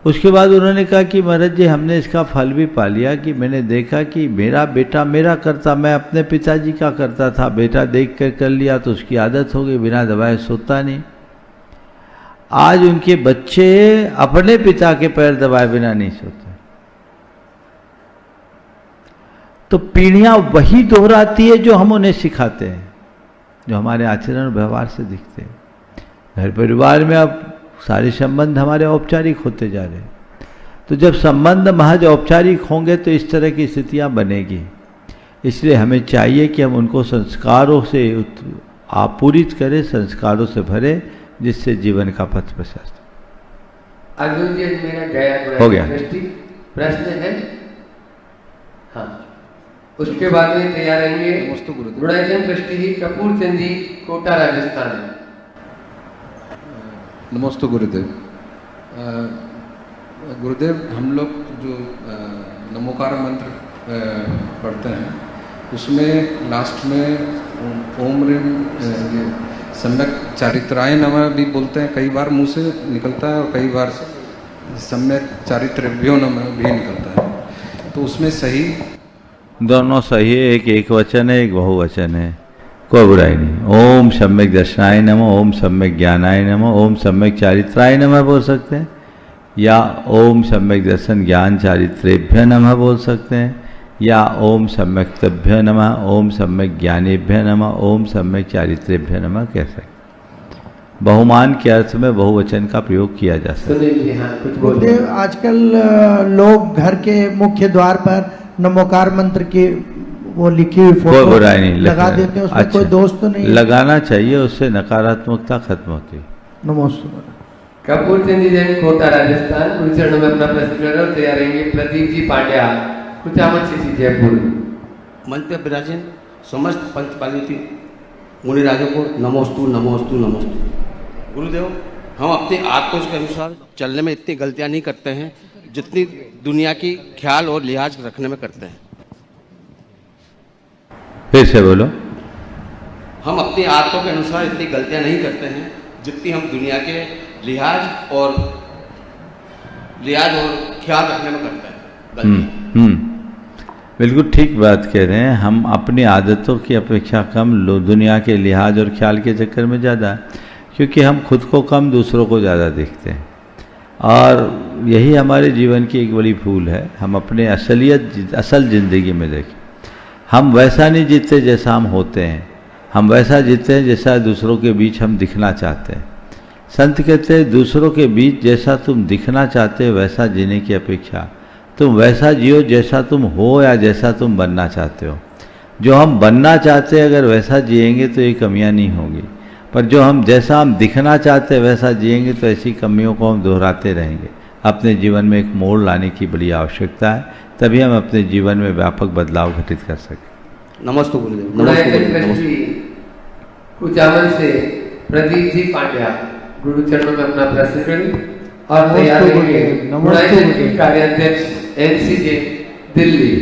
Speaker 5: उसके बाद उन्होंने कहा कि महाराज जी हमने इसका फल भी पा लिया कि मैंने देखा कि मेरा बेटा मेरा करता, मैं अपने पिताजी का करता था, बेटा देख कर लिया तो उसकी आदत हो गई, बिना दबाए सोता नहीं। आज उनके बच्चे अपने पिता के पैर दबाए बिना नहीं सोते। तो पीढ़ियां वही दोहराती है जो हम उन्हें सिखाते हैं, जो हमारे आचरण और व्यवहार से दिखते हैं। घर परिवार में अब सारे संबंध हमारे औपचारिक होते जा रहे हैं, तो जब संबंध महज औपचारिक होंगे तो इस तरह की स्थितियां बनेगी। इसलिए हमें चाहिए कि हम उनको संस्कारों से आपूरित करें, संस्कारों से भरे, जिससे जीवन का पथ प्रशस्त
Speaker 3: अर्जुन जी मेरा गया
Speaker 5: हो गया।
Speaker 3: प्रश्न है हाँ, उसके बाद में तैयार रहेंगे गुणाचंद ट्रस्टी जी, कपूर चंद जी, कोटा राजस्थान।
Speaker 18: नमस्ते गुरुदेव। गुरुदेव हम लोग जो नमोकार मंत्र पढ़ते हैं उसमें लास्ट में ओम ह्रीम सम्यक चारित्राय नमः भी बोलते हैं, कई बार मुंह से निकलता है और कई बार सम्यक चारित्र्यभ्यो नमः भी निकलता है, तो उसमें सही?
Speaker 5: दोनों सही है, एक वचन है, एक बहुवचन है, कोई बुराई नहीं। ओम सम्यक दर्शनाय नमः, ओम सम्यक ज्ञानाय नमः, ओम सम्यक चारित्राय नमः बोल सकते हैं, या ओम सम्यक दर्शन ज्ञान चारित्रेभ्य नमः बोल सकते हैं, या ओम सम्यक तभ्य नमः, ओम सम्यक ज्ञानेभ्य नमः, ओम सम्यक चारित्रेभ्य नमः कह सकते हैं। बहुमान के अर्थ में बहुवचन का प्रयोग किया जा सकता है।
Speaker 17: गुरुदेव आजकल लोग घर के मुख्य द्वार पर नमोकार मंत्र की वो लिखी हुई
Speaker 5: कोई बुराई नहीं
Speaker 17: लगा देते हैं, उसमें कोई दोष तो नहीं?
Speaker 5: लगाना चाहिए, उससे नकारात्मकता खत्म होती है।
Speaker 17: नमस्ते।
Speaker 3: कपूर चंद जी कोटा राजस्थान, कुछ चरणों में अपना प्रश्न कर रहे हो, तैयार रहेंगे प्रदीप जी पांड्या, कुछ आमद जयपुर।
Speaker 19: मंच पर विराजन समस्त पंचपालित मुनिराजों को नमोस्तु नमोस्तु नमोस्तु। गुरुदेव हम अपने आत्मों के अनुसार चलने में इतनी गलतियां नहीं करते हैं जितनी दुनिया की ख्याल और लिहाज रखने में करते हैं।
Speaker 5: फिर से बोलो।
Speaker 19: हम अपनी आत्मों के अनुसार इतनी गलतियां नहीं करते हैं जितनी हम दुनिया के लिहाज और ख्याल रखने में करते हैं।
Speaker 5: बिल्कुल ठीक बात कह रहे हैं। हम अपनी आदतों की अपेक्षा कम दुनिया के लिहाज और ख्याल के चक्कर में ज़्यादा, क्योंकि हम खुद को कम दूसरों को ज़्यादा देखते हैं, और यही हमारे जीवन की एक बड़ी भूल है। हम अपने असल ज़िंदगी में देखें, हम वैसा नहीं जीते जैसा हम होते हैं, हम वैसा जीते हैं जैसा दूसरों के बीच हम दिखना चाहते हैं। संत कहते हैं दूसरों के बीच जैसा तुम दिखना चाहते हो वैसा जीने की अपेक्षा तुम वैसा जियो जैसा तुम हो या जैसा तुम बनना चाहते हो। जो हम बनना चाहते हैं अगर वैसा जिएंगे तो ये कमियां नहीं होंगी, पर जो जैसा हम दिखना चाहते हैं वैसा जिएंगे तो ऐसी कमियों को हम दोहराते रहेंगे। अपने जीवन में एक मोड़ लाने की बड़ी आवश्यकता है, तभी हम अपने जीवन में व्यापक बदलाव घटित कर सकें।
Speaker 19: नमस्ते गुरुदेव।
Speaker 3: कुचामन से प्रदीप जी पांड्या, गुरु चरणों में अपना प्रश्न करें और तैयार रहेंगे कार्याध्यक्ष एनसीजे दिल्ली।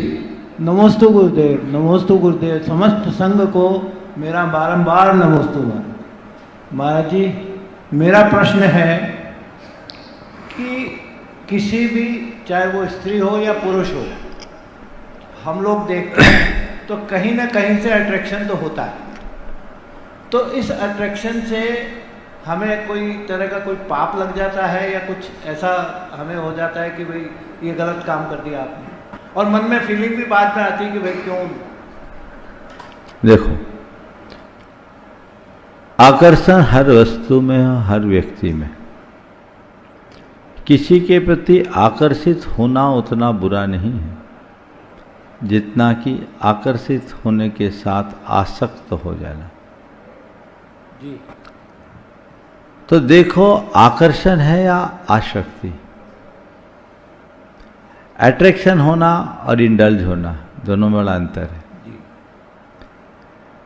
Speaker 20: नमोस्तु गुरुदेव। नमोस्तु गुरुदेव। समस्त संघ को मेरा बारंबार नमोस्तु। महाराज जी मेरा प्रश्न है कि किसी भी, चाहे वो स्त्री हो या पुरुष हो, हम लोग देखते हैं तो कहीं ना कहीं से अट्रैक्शन तो होता है। तो इस अट्रैक्शन से हमें कोई तरह का कोई पाप लग जाता है या कुछ ऐसा हमें हो जाता है कि भाई ये गलत काम कर दिया आपने, और मन में फीलिंग भी बाद में आती है कि भाई क्यों।
Speaker 5: देखो, आकर्षण हर वस्तु में, हर व्यक्ति में। किसी के प्रति आकर्षित होना उतना बुरा नहीं है जितना कि आकर्षित होने के साथ आसक्त हो जाना।
Speaker 20: जी।
Speaker 5: तो देखो, आकर्षण है या आसक्ति। अट्रैक्शन होना और इंडल्ज होना दोनों में बड़ा अंतर है।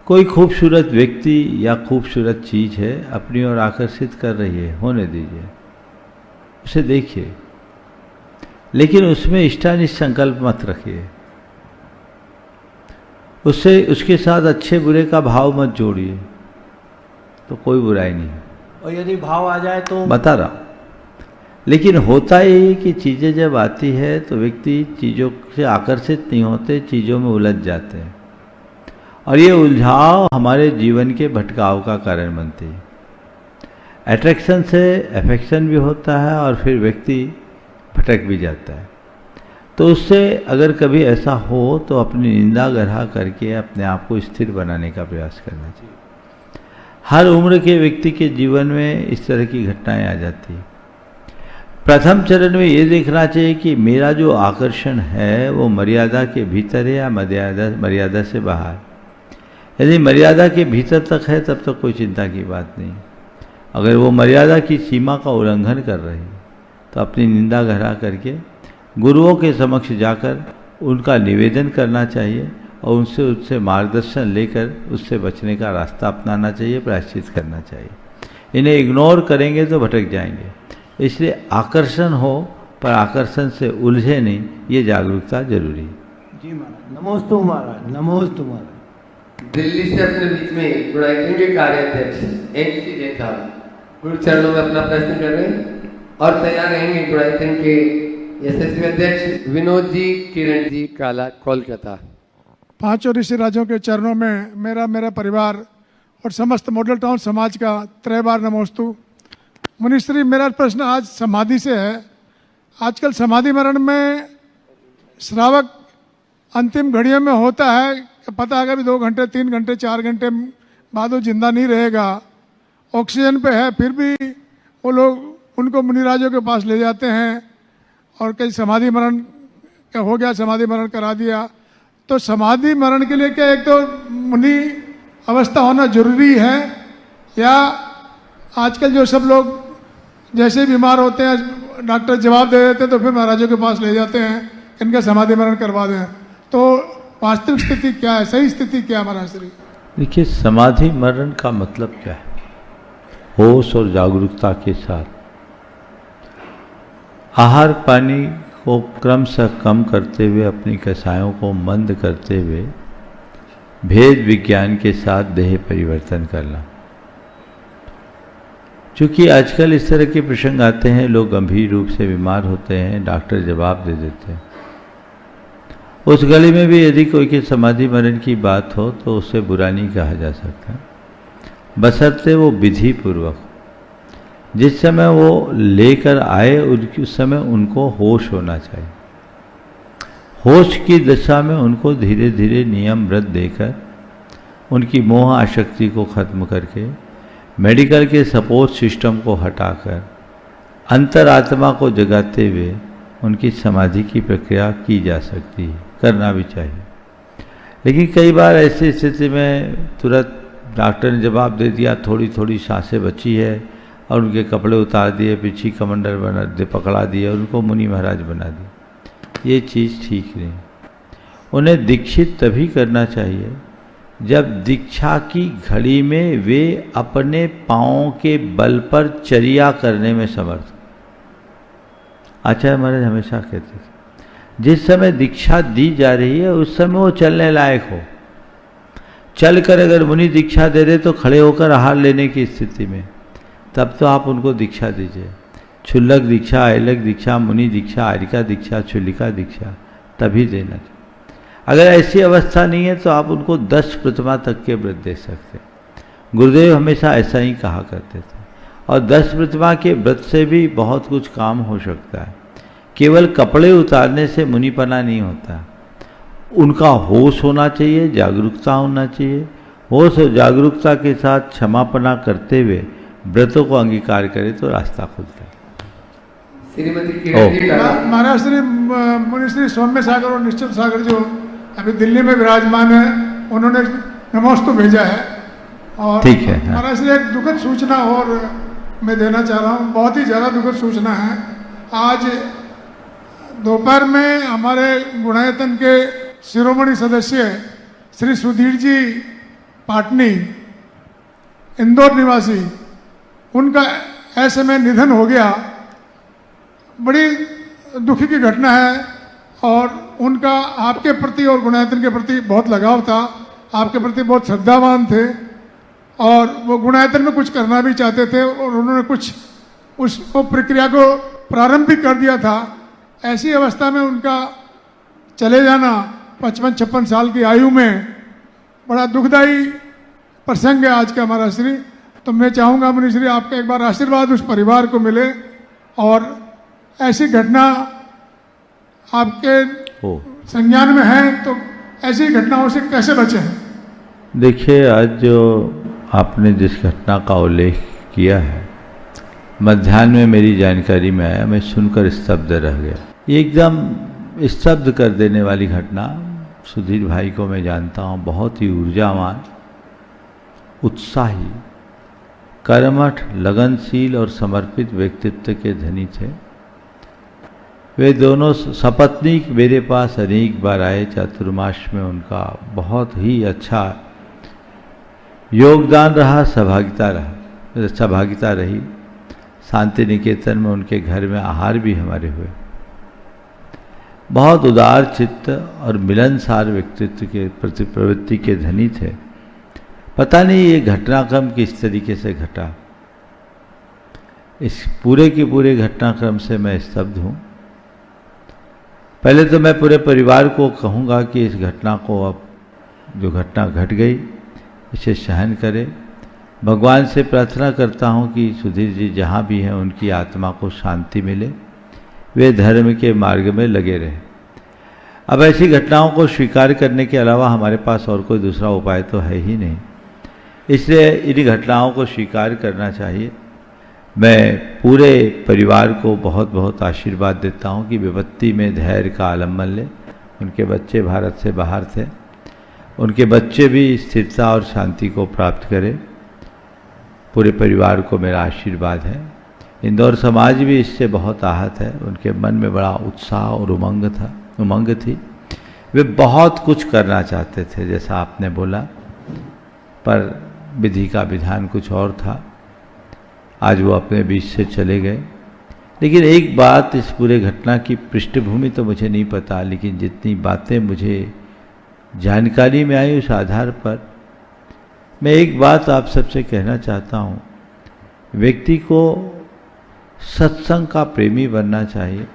Speaker 5: कोई खूबसूरत व्यक्ति या खूबसूरत चीज है, अपनी ओर आकर्षित कर रही है, होने दीजिए, उसे देखिए, लेकिन उसमें इष्टानिष्ट संकल्प मत रखिए। उसके साथ अच्छे बुरे का भाव मत जोड़िए, तो कोई बुराई नहीं है।
Speaker 20: और यदि भाव आ जाए तो?
Speaker 5: बता रहा हूं, लेकिन होता ये कि चीज़ें जब आती है तो व्यक्ति चीज़ों से आकर्षित नहीं होते, चीज़ों में उलझ जाते हैं और ये उलझाव हमारे जीवन के भटकाव का कारण बनती है। अट्रैक्शन से अफेक्शन भी होता है और फिर व्यक्ति भटक भी जाता है। तो उससे अगर कभी ऐसा हो तो अपनी निंदा गढ़ा करके अपने आप को स्थिर बनाने का प्रयास करना चाहिए। हर उम्र के व्यक्ति के जीवन में इस तरह की घटनाएं आ जाती हैं। प्रथम चरण में ये देखना चाहिए कि मेरा जो आकर्षण है वो मर्यादा के भीतर है या मर्यादा से बाहर। यदि मर्यादा के भीतर तक है तब तो कोई चिंता की बात नहीं। अगर वो मर्यादा की सीमा का उल्लंघन कर रही तो अपनी निंदा गहरा करके गुरुओं के समक्ष जाकर उनका निवेदन करना चाहिए और उससे मार्गदर्शन लेकर उससे बचने का रास्ता अपनाना चाहिए, प्रायश्चित करना चाहिए। इन्हें इग्नोर करेंगे तो भटक जाएंगे। इसलिए आकर्षण हो पर आकर्षण से उलझे नहीं, ये जागरूकता जरूरी है।
Speaker 20: जी महाराज, नमोस्तु महाराज, नमोस्तु महाराज।
Speaker 3: दिल्ली से अपने बीच में गुणायतन के कार्याध्यक्ष एनसी जैन साहब गुरु चरणों में अपना प्रश्न कर रहे हैं और तैयार रहेंगे गुणायतन के यशस्वी अध्यक्ष विनोद जी किरण जी काला कोलकाता।
Speaker 21: पांचों ऋषि राजों के चरणों में मेरा परिवार और समस्त मॉडल टाउन समाज का त्रय बार नमोस्तु। मुनिश्री, मेरा प्रश्न आज समाधि से है। आजकल समाधि मरण में श्रावक अंतिम घड़ियों में होता है, पता है कि 2 घंटे 3 घंटे 4 घंटे बाद वो जिंदा नहीं रहेगा, ऑक्सीजन पे है, फिर भी वो लोग उनको मुनिराजों के पास ले जाते हैं और कहीं समाधि मरण हो गया, समाधि मरण करा दिया। तो समाधि मरण के लिए क्या एक तो मुनि अवस्था होना जरूरी है या आजकल जो सब लोग जैसे ही बीमार होते हैं डॉक्टर जवाब दे देते हैं तो फिर महाराजों के पास ले जाते हैं इनका समाधि मरण करवा दें? तो वास्तविक स्थिति क्या है, सही स्थिति क्या है महाराज श्री?
Speaker 5: देखिए, समाधि मरण का मतलब क्या है? होश और जागरूकता के साथ आहार पानी को क्रमशः कम करते हुए, अपनी कसायों को मंद करते हुए, भेद विज्ञान के साथ देह परिवर्तन करना। चूँकि आजकल इस तरह के प्रसंग आते हैं, लोग गंभीर रूप से बीमार होते हैं, डॉक्टर जवाब दे देते हैं। उस गली में भी यदि कोई की समाधि मरण की बात हो तो उसे बुरा नहीं कहा जा सकता, बशर्ते वो विधि पूर्वक। जिस समय वो लेकर आए उस समय उनको होश होना चाहिए। होश की दशा में उनको धीरे धीरे नियम व्रत देकर उनकी मोह आसक्ति को खत्म करके, मेडिकल के सपोर्ट सिस्टम को हटाकर अंतरात्मा को जगाते हुए उनकी समाधि की प्रक्रिया की जा सकती है, करना भी चाहिए। लेकिन कई बार ऐसी स्थिति में तुरंत डॉक्टर ने जवाब दे दिया, थोड़ी थोड़ी सांसें बची है और उनके कपड़े उतार दिए, पीछे कमंडल बना दे, पकड़ा दिए, उनको मुनि महाराज बना दिए। ये चीज़ ठीक नहीं। उन्हें दीक्षित तभी करना चाहिए जब दीक्षा की घड़ी में वे अपने पाँवों के बल पर चर्या करने में समर्थ। आचार्य महाराज हमेशा कहते थे जिस समय दीक्षा दी जा रही है उस समय वो चलने लायक हो। चलकर अगर मुनि दीक्षा दे रहे तो खड़े होकर आहार लेने की स्थिति में, तब तो आप उनको दीक्षा दीजिए। क्षुल्लक दीक्षा, ऐलक दीक्षा, मुनि दीक्षा, आरिका दीक्षा, क्षुल्लिका दीक्षा तभी देना चाहिए। अगर ऐसी अवस्था नहीं है तो आप उनको 10 प्रतिमा तक के व्रत दे सकते हैं। गुरुदेव हमेशा ऐसा ही कहा करते थे। और 10 प्रतिमा के व्रत से भी बहुत कुछ काम हो सकता है। केवल कपड़े उतारने से मुनिपना नहीं होता, उनका होश होना चाहिए, जागरूकता होना चाहिए। होश और जागरूकता के साथ क्षमापना करते हुए व्रतों को अंगीकार करें तो रास्ता खुलता है।
Speaker 21: महाराज श्री मुनि श्री सौम्य सागर और निश्चल सागर जो अभी दिल्ली में विराजमान है, उन्होंने नमोस्तु भेजा है। और
Speaker 5: ठीक है, हाँ।
Speaker 21: महाराज श्री एक दुखद सूचना और मैं देना चाह रहा हूँ, बहुत ही ज़्यादा दुखद सूचना है। आज दोपहर में हमारे गुणायतन के शिरोमणि सदस्य श्री सुधीर जी पाटनी, इंदौर निवासी, उनका ऐसे में निधन हो गया। बड़ी दुखी की घटना है और उनका आपके प्रति और गुणायतन के प्रति बहुत लगाव था, आपके प्रति बहुत श्रद्धावान थे और वो गुणायतन में कुछ करना भी चाहते थे और उन्होंने कुछ उस प्रक्रिया को प्रारंभिक कर दिया था, ऐसी अवस्था में उनका चले जाना 55-56 साल की आयु में बड़ा दुखदाई प्रसंग है आज का हमारा श्री। तो मैं चाहूँगा मुनि श्री आपका एक बार आशीर्वाद उस परिवार को मिले और ऐसी घटना आपके संज्ञान में है तो ऐसी घटनाओं से कैसे बचें?
Speaker 5: देखिए, आज जो आपने जिस घटना का उल्लेख किया है, मध्याह्न में मेरी जानकारी में आया, मैं सुनकर स्तब्ध रह गया। ये एकदम स्तब्ध कर देने वाली घटना। सुधीर भाई को मैं जानता हूँ, बहुत ही ऊर्जावान, उत्साही, कर्मठ, लगनशील और समर्पित व्यक्तित्व के धनी थे। वे दोनों सपत्नीक मेरे पास अनेक बार आए। चातुर्मास में उनका बहुत ही अच्छा योगदान रहा, सहभागिता रही। शांति निकेतन में उनके घर में आहार भी हमारे हुए। बहुत उदार चित्त और मिलनसार व्यक्तित्व के प्रति प्रवृत्ति के धनी थे। पता नहीं ये घटनाक्रम किस तरीके से घटा, इस पूरे के पूरे घटनाक्रम से मैं स्तब्ध हूँ। पहले तो मैं पूरे परिवार को कहूँगा कि इस घटना को, अब जो घटना घट गई, इसे सहन करें। भगवान से प्रार्थना करता हूँ कि सुधीर जी जहाँ भी हैं उनकी आत्मा को शांति मिले, वे धर्म के मार्ग में लगे रहें। अब ऐसी घटनाओं को स्वीकार करने के अलावा हमारे पास और कोई दूसरा उपाय तो है ही नहीं, इसलिए इन घटनाओं को स्वीकार करना चाहिए। मैं पूरे परिवार को बहुत बहुत आशीर्वाद देता हूँ कि विपत्ति में धैर्य का आलम्बन ले। उनके बच्चे भारत से बाहर थे, उनके बच्चे भी स्थिरता और शांति को प्राप्त करें। पूरे परिवार को मेरा आशीर्वाद है। इंदौर समाज भी इससे बहुत आहत है। उनके मन में बड़ा उत्साह और उमंग थी। वे बहुत कुछ करना चाहते थे, जैसा आपने बोला, पर विधि का विधान कुछ और था। आज वो अपने बीच से चले गए। लेकिन एक बात, इस पूरे घटना की पृष्ठभूमि तो मुझे नहीं पता, लेकिन जितनी बातें मुझे जानकारी में आई उस आधार पर मैं एक बात आप सबसे कहना चाहता हूँ। व्यक्ति को सत्संग का प्रेमी बनना चाहिए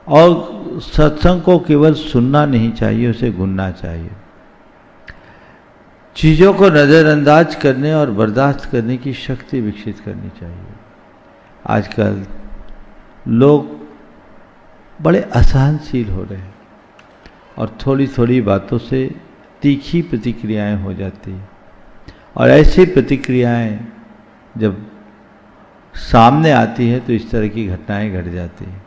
Speaker 5: और सत्संग को केवल सुनना नहीं चाहिए, उसे गुनना चाहिए। चीज़ों को नज़रअंदाज करने और बर्दाश्त करने की शक्ति विकसित करनी चाहिए। आजकल लोग बड़े असहनशील हो रहे हैं और थोड़ी थोड़ी बातों से तीखी प्रतिक्रियाएं हो जाती हैं, और ऐसी प्रतिक्रियाएं जब सामने आती है तो इस तरह की घटनाएं घट जाती हैं।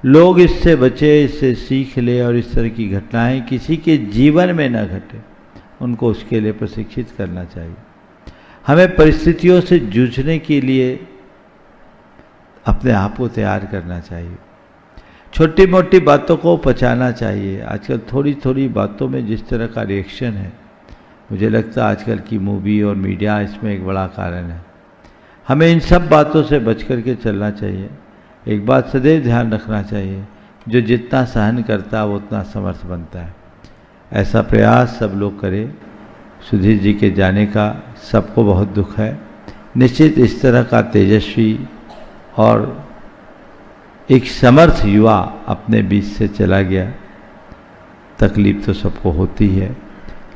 Speaker 5: लोग इससे बचे, इससे सीख ले और इस तरह की घटनाएं किसी के जीवन में न घटे, उनको उसके लिए प्रशिक्षित करना चाहिए। हमें परिस्थितियों से जूझने के लिए अपने आप को तैयार करना चाहिए। छोटी मोटी बातों को पचाना चाहिए। आजकल थोड़ी थोड़ी बातों में जिस तरह का रिएक्शन है, मुझे लगता है आजकल की मूवी और मीडिया इसमें एक बड़ा कारण है। हमें इन सब बातों से बच कर के चलना चाहिए। एक बात सदैव ध्यान रखना चाहिए, जो जितना सहन करता है वो उतना समर्थ बनता है। ऐसा प्रयास सब लोग करें। सुधीर जी के जाने का सबको बहुत दुख है। निश्चित इस तरह का तेजस्वी और एक समर्थ युवा अपने बीच से चला गया, तकलीफ तो सबको होती है,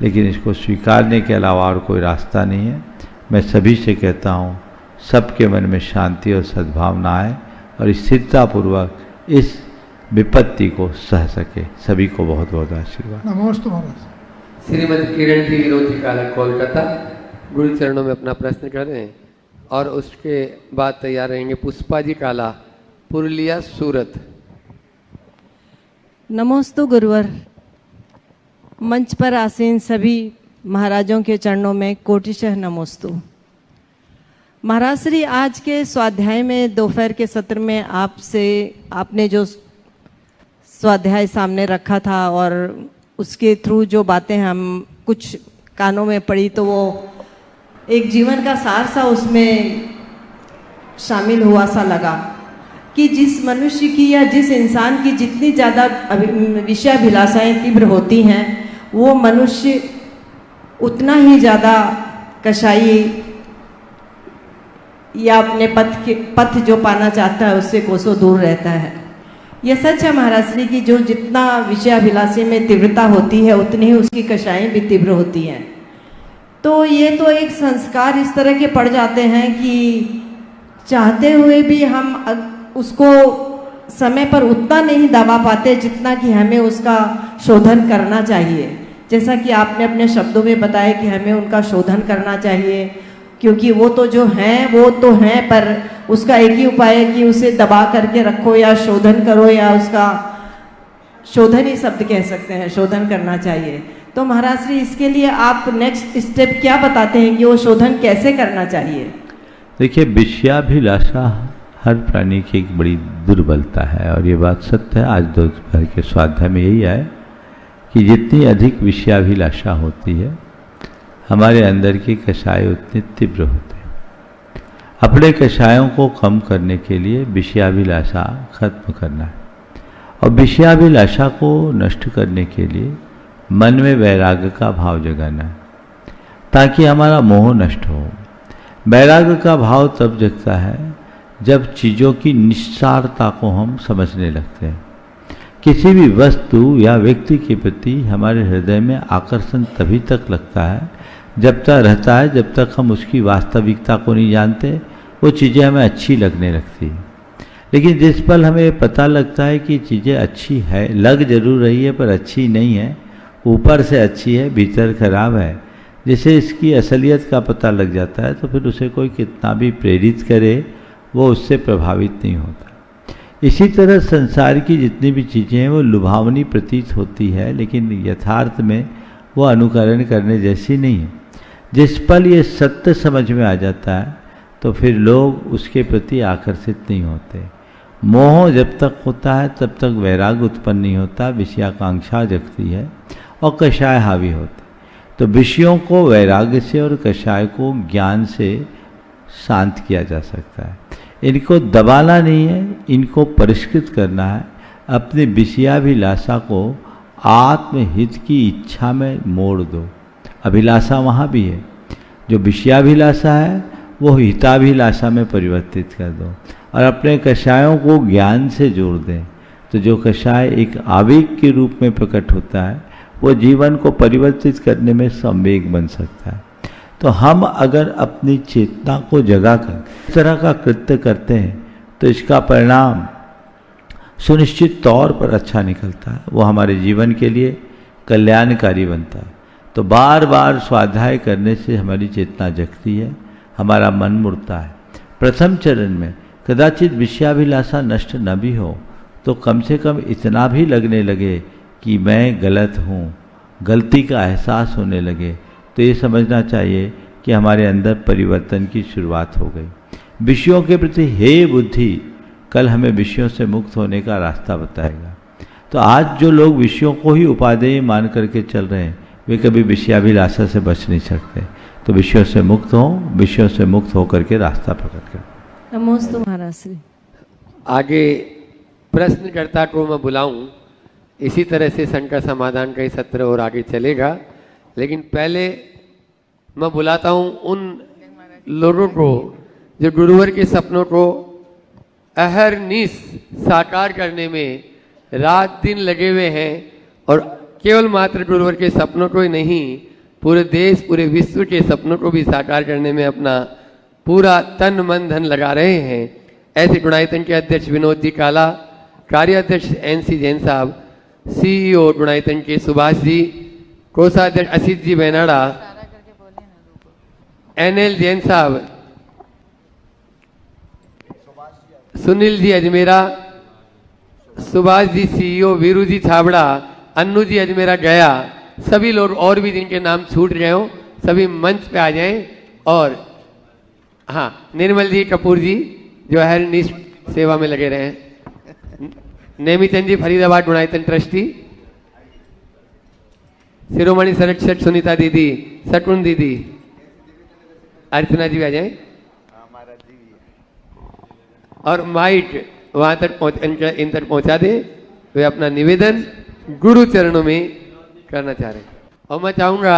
Speaker 5: लेकिन इसको स्वीकारने के अलावा और कोई रास्ता नहीं है। मैं सभी से कहता हूँ, सबके मन में शांति और सद्भावना आए और स्थिरतापूर्वक इस विपत्ति को सह सके। सभी को बहुत बहुत आशीर्वाद।
Speaker 21: नमस्ते महाराज।
Speaker 3: श्रीमती किरण जी विरोधी काला कोलकाता गुरु चरणों में अपना प्रश्न करें और उसके बाद तैयार रहेंगे पुष्पा जी काला पुरुलिया सूरत।
Speaker 6: नमोस्तु गुरुवर। मंच पर आसीन सभी महाराजों के चरणों में कोटिशः नमोस्तु। महाराज श्री, आज के स्वाध्याय में दोपहर के सत्र में आपने जो स्वाध्याय सामने रखा था और उसके थ्रू जो बातें हम कुछ कानों में पड़ी, तो वो एक जीवन का सार सा उसमें शामिल हुआ सा लगा कि जिस मनुष्य की या जिस इंसान की जितनी ज़्यादा विषयाभिलाषाएं तीव्र होती हैं, वो मनुष्य उतना ही ज़्यादा कसाई या अपने पथ जो पाना चाहता है उससे कोसों दूर रहता है। यह सच है महाराज श्री की जो जितना विषयाभिलाषी में तीव्रता होती है उतनी ही उसकी कषाएं भी तीव्र होती हैं। तो ये तो एक संस्कार इस तरह के पड़ जाते हैं कि चाहते हुए भी हम उसको समय पर उतना नहीं दबा पाते जितना कि हमें उसका शोधन करना चाहिए। जैसा कि आपने अपने शब्दों में बताया कि हमें उनका शोधन करना चाहिए, क्योंकि वो तो जो हैं वो तो हैं, पर उसका एक ही उपाय है कि उसे दबा करके रखो या शोधन करो, या उसका शोधन ही शब्द कह सकते हैं, शोधन करना चाहिए। तो महाराज श्री इसके लिए आप नेक्स्ट स्टेप क्या बताते हैं कि वो शोधन कैसे करना चाहिए?
Speaker 5: देखिए, विषयाभिलाषा हर प्राणी की एक बड़ी दुर्बलता है और ये बात सत्य है। आज दोपहर के स्वाध्याय में यही है कि जितनी अधिक विषयाभिलाषा होती है हमारे अंदर की कषाय उतनी तीव्र होते हैं। अपने कषायों को कम करने के लिए विषयाभिलाषा खत्म करना है और विषयाभिलाषा को नष्ट करने के लिए मन में वैराग्य का भाव जगाना है ताकि हमारा मोह नष्ट हो। वैराग्य का भाव तब जगता है जब चीज़ों की निस्सारता को हम समझने लगते हैं। किसी भी वस्तु या व्यक्ति के प्रति हमारे हृदय में आकर्षण तभी तक लगता है जब तक रहता है जब तक हम उसकी वास्तविकता को नहीं जानते, वो चीज़ें हमें अच्छी लगने लगती है। लेकिन जिस पल हमें पता लगता है कि चीज़ें अच्छी है, लग जरूर रही है पर अच्छी नहीं है, ऊपर से अच्छी है भीतर खराब है, जैसे इसकी असलियत का पता लग जाता है तो फिर उसे कोई कितना भी प्रेरित करे वो उससे प्रभावित नहीं होता। इसी तरह संसार की जितनी भी चीज़ें हैं वो लुभावनी प्रतीत होती है, लेकिन यथार्थ में वो अनुकरण करने जैसी नहीं है। जिस पल ये सत्य समझ में आ जाता है तो फिर लोग उसके प्रति आकर्षित नहीं होते। मोह जब तक होता है तब तक वैराग्य उत्पन्न नहीं होता, विषयाकांक्षा जगती है और कषाय हावी होते। तो विषयों को वैराग्य से और कषाय को ज्ञान से शांत किया जा सकता है। इनको दबाना नहीं है, इनको परिष्कृत करना है। अपने विषयाभिलाषा को आत्महित की इच्छा में मोड़ दो। अभिलाषा वहाँ भी है, जो विषयाभिलाषा है वो हिताभिलाषा में परिवर्तित कर दो और अपने कषायों को ज्ञान से जोड़ दें। तो जो कषाय एक आवेग के रूप में प्रकट होता है वो जीवन को परिवर्तित करने में संवेग बन सकता है। तो हम अगर अपनी चेतना को जगाकर इस तरह का कृत्य करते हैं तो इसका परिणाम सुनिश्चित तौर पर अच्छा निकलता है, वो हमारे जीवन के लिए कल्याणकारी बनता है। तो बार बार स्वाध्याय करने से हमारी चेतना जगती है, हमारा मन मुड़ता है। प्रथम चरण में कदाचित विषयाभिलाषा नष्ट न भी हो तो कम से कम इतना भी लगने लगे कि मैं गलत हूँ, गलती का एहसास होने लगे, तो ये समझना चाहिए कि हमारे अंदर परिवर्तन की शुरुआत हो गई। विषयों के प्रति हे बुद्धि कल हमें विषयों से मुक्त होने का रास्ता बताएगा। तो आज जो लोग विषयों को ही उपादेय मान करके चल रहे हैं वे कभी विषयाभिलाषा से बच नहीं सकते। तो विषयों से मुक्त हो, विषयों से मुक्त होकर के रास्ता पकड़ कर।
Speaker 6: नमोस्तु महाराज श्री।
Speaker 3: आगे प्रश्नकर्ता को मैं बुलाऊं, इसी तरह से शंका समाधान का ही सत्र और आगे चलेगा। लेकिन पहले मैं बुलाता हूं उन लोगों को जो गुरुवर के सपनों को अहरनिश साकार करने में रात दिन लगे हुए हैं और केवल मात्र गुरुवर के सपनों को ही नहीं, पूरे देश पूरे विश्व के सपनों को भी साकार करने में अपना पूरा तन मन धन लगा रहे हैं। ऐसे गुणायतन के अध्यक्ष विनोद जी काला, कार्याध्यक्ष NC जैन साहब, CEO गुणायतन के सुभाष जी, कोषाध्यक्ष असित जी बेनाड़ा, NL जैन साहब, सुनील जी अजमेरा, सुभाष जी CEO, वीरू जी छाबड़ा, अन्नू जी अजमेरा गया, सभी लोग और भी जिनके नाम छूट गए हो सभी मंच पे आ जाएं। और हाँ, निर्मल जी कपूर जी जो हर निष्ठ सेवा में लगे रहे हैं, नेमीचंद जी फरीदाबाद गुणायतन ट्रस्टी, शिरोमणि संरक्षक सुनीता दीदी, शकुन दीदी, अर्चना जी आ जाए और माइक वहां तक इन तक पहुंचा दे। वे अपना निवेदन गुरु चरणों में करना चाह रहे हैं। और मैं चाहूंगा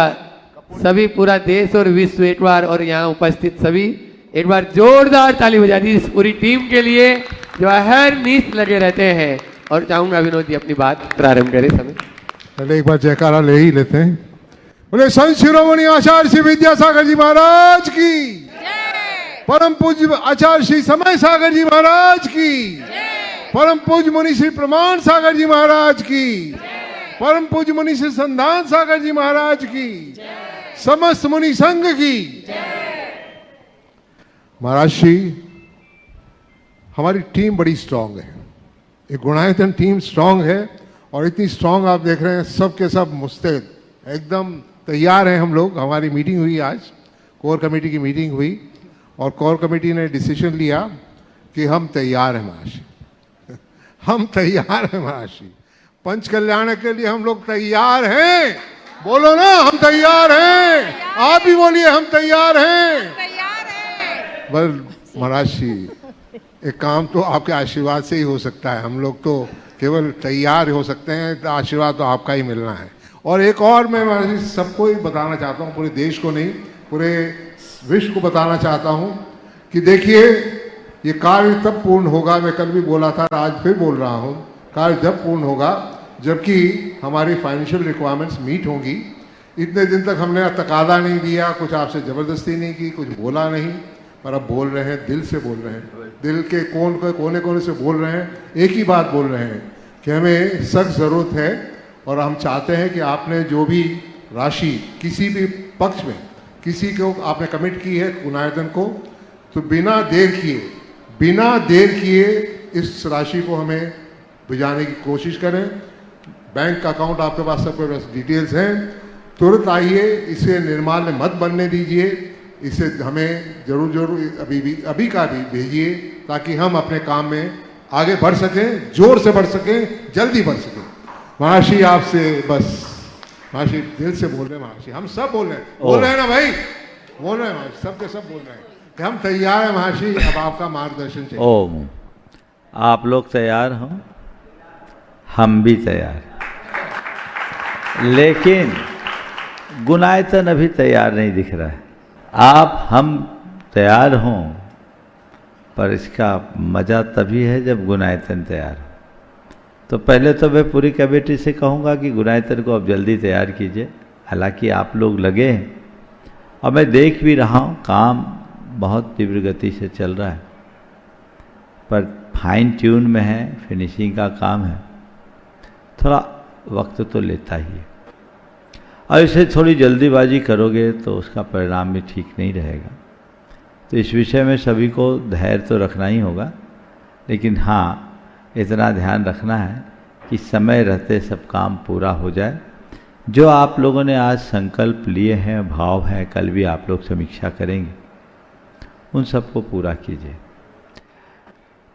Speaker 3: सभी पूरा देश और विश्व एक बार और यहाँ उपस्थित सभी एक बार जोरदार ताली बजा दी इस पूरी टीम के लिए जो हर नीत लगे रहते हैं। और चाहूंगा विनोद जी अपनी बात प्रारंभ करें समय।
Speaker 1: पहले एक बार जयकारा ले ही लेते हैं। बोले संत शिरोमणि आचार्य श्री विद्यासागर जी महाराज की, परम पूज्य आचार्य श्री समय सागर जी महाराज की, परम पूज्य मुनि श्री प्रमाण सागर जी महाराज की, परम पूज्य मुनि श्री संधान सागर जी महाराज की, समस्त मुनि संघ की। महाराज श्री, हमारी टीम बड़ी स्ट्रांग है, एक गुणायतन टीम स्ट्रांग है और इतनी स्ट्रांग आप देख रहे हैं, सब के सब मुस्तैद एकदम तैयार हैं हम लोग। हमारी मीटिंग हुई आज, कोर कमेटी की मीटिंग हुई और कोर कमेटी ने डिसीजन लिया कि हम तैयार हैं महाराज, हम तैयार हैं महाराज। पंच कल्याण के लिए हम लोग तैयार हैं। बोलो ना, हम तैयार हैं। आप भी बोलिए, हम तैयार हैं। बस महाराज जी, एक काम तो आपके आशीर्वाद से ही हो सकता है। हम लोग तो केवल तैयार हो सकते हैं, तो आशीर्वाद तो आपका ही मिलना है। और एक और मैं महाराज जी सबको ही बताना चाहता हूँ, पूरे देश को नहीं, पूरे विश्व को बताना चाहता हूँ कि देखिए, ये कार्य तब पूर्ण होगा, मैं कल भी बोला था, आज फिर बोल रहा हूँ, कार्य जब पूर्ण होगा जबकि हमारी फाइनेंशियल रिक्वायरमेंट्स मीट होंगी। इतने दिन तक हमने तकादा नहीं दिया, कुछ आपसे ज़बरदस्ती नहीं की, कुछ बोला नहीं, पर अब बोल रहे हैं, दिल से बोल रहे हैं, दिल के कोने कोने से बोल रहे हैं। एक ही बात बोल रहे हैं कि हमें सख्त ज़रूरत है और हम चाहते हैं कि आपने जो भी राशि किसी भी पक्ष में किसी को आपने कमिट की है गुणायतन को, तो बिना देर किए इस राशि को हमें भिजाने की कोशिश करें। बैंक का अकाउंट आपके पास, सबके पास डिटेल्स हैं। तुरंत आइए, इसे निर्माल्य मत बनने दीजिए, इसे हमें जरूर अभी भेजिए ताकि हम अपने काम में आगे बढ़ सकें, जोर से बढ़ सकें, जल्दी बढ़ सकें। महाशी आपसे बस, महाशी दिल से बोल रहे हैं, महाशी हम सब बोल रहे हैं ना भाई, बोल रहे हैं महाशी, सबके सब बोल रहे हैं कि हम तैयार हैं महाशी, अब आपका मार्गदर्शन चाहिए।
Speaker 5: ओम, आप लोग तैयार हो, हम भी तैयार, लेकिन गुणायतन अभी तैयार नहीं दिख रहा है। आप हम तैयार हों, पर इसका मज़ा तभी है जब गुणायतन तैयार हो। तो पहले तो मैं पूरी कमेटी से कहूँगा कि गुणायतन को अब जल्दी तैयार कीजिए। हालांकि आप लोग लगे हैं और मैं देख भी रहा हूँ, काम बहुत तीव्र गति से चल रहा है, पर फाइन ट्यून में है, फिनिशिंग का काम है, थोड़ा वक्त तो लेता ही है। और इसे थोड़ी जल्दीबाजी करोगे तो उसका परिणाम भी ठीक नहीं रहेगा। तो इस विषय में सभी को धैर्य तो रखना ही होगा, लेकिन हाँ, इतना ध्यान रखना है कि समय रहते सब काम पूरा हो जाए। जो आप लोगों ने आज संकल्प लिए हैं, भाव हैं, कल भी आप लोग समीक्षा करेंगे, उन सबको पूरा कीजिए।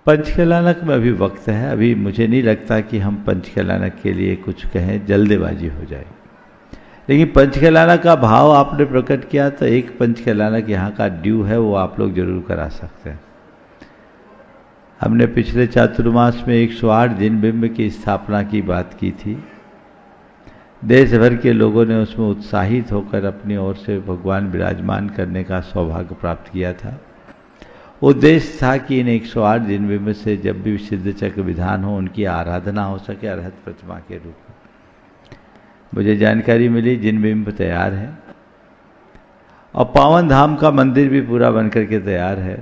Speaker 5: पंचकल्याणक में अभी वक्त है, अभी मुझे नहीं लगता कि हम पंचकल्याणक के लिए कुछ कहें, जल्दबाजी हो जाएगी। लेकिन पंचकल्याणक का भाव आपने प्रकट किया, तो एक पंचकल्याणक यहाँ का ड्यू है, वो आप लोग जरूर करा सकते हैं। हमने पिछले चातुर्मास में 108 जिन बिंब की स्थापना की बात की थी। देश भर के लोगों ने उसमें उत्साहित होकर अपनी ओर से भगवान विराजमान करने का सौभाग्य प्राप्त किया था। उद्देश्य था कि इन 108 जिन बिंब से जब भी सिद्ध चक्र विधान हो, उनकी आराधना हो सके अरहत प्रतिमा के रूप में। मुझे जानकारी मिली जिन बिंब तैयार है और पावन धाम का मंदिर भी पूरा बन करके तैयार है।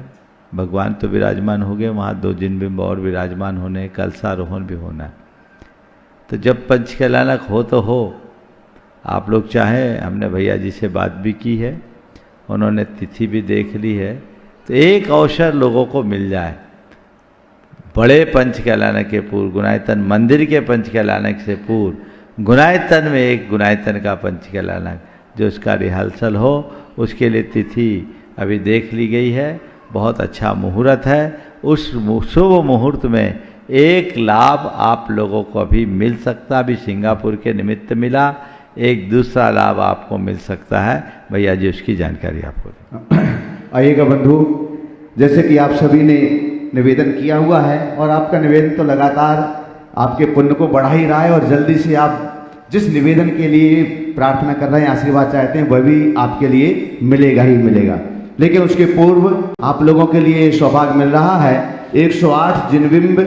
Speaker 5: भगवान तो विराजमान हो गए, वहाँ 2 जिन बिंब और विराजमान होने, कलशारोहण भी होना है। तो जब पंचकल्याणक हो तो हो, आप लोग चाहें, हमने भैया जी से बात भी की है, उन्होंने तिथि भी देख ली है, तो एक अवसर लोगों को मिल जाए, बड़े पंचकल्याणक के पूर्व, गुणायतन मंदिर के पंचकल्याणक से पूर्व गुणायतन में एक गुणायतन का पंचकल्याणक जो उसका रिहर्सल हो, उसके लिए तिथि अभी देख ली गई है। बहुत अच्छा मुहूर्त है। उस शुभ मुहूर्त में एक लाभ आप लोगों को अभी मिल सकता, अभी सिंगापुर के निमित्त मिला, एक दूसरा लाभ आपको मिल सकता है। भैया जी उसकी जानकारी आपको दें।
Speaker 2: आइएगा बंधु, जैसे कि आप सभी ने निवेदन किया हुआ है और आपका निवेदन तो लगातार आपके पुण्य को बढ़ा ही रहा है, और जल्दी से आप जिस निवेदन के लिए प्रार्थना कर रहे हैं, आशीर्वाद चाहते हैं, वह भी आपके लिए मिलेगा ही मिलेगा। लेकिन उसके पूर्व आप लोगों के लिए सौभाग्य मिल रहा है 108 जिनबिंब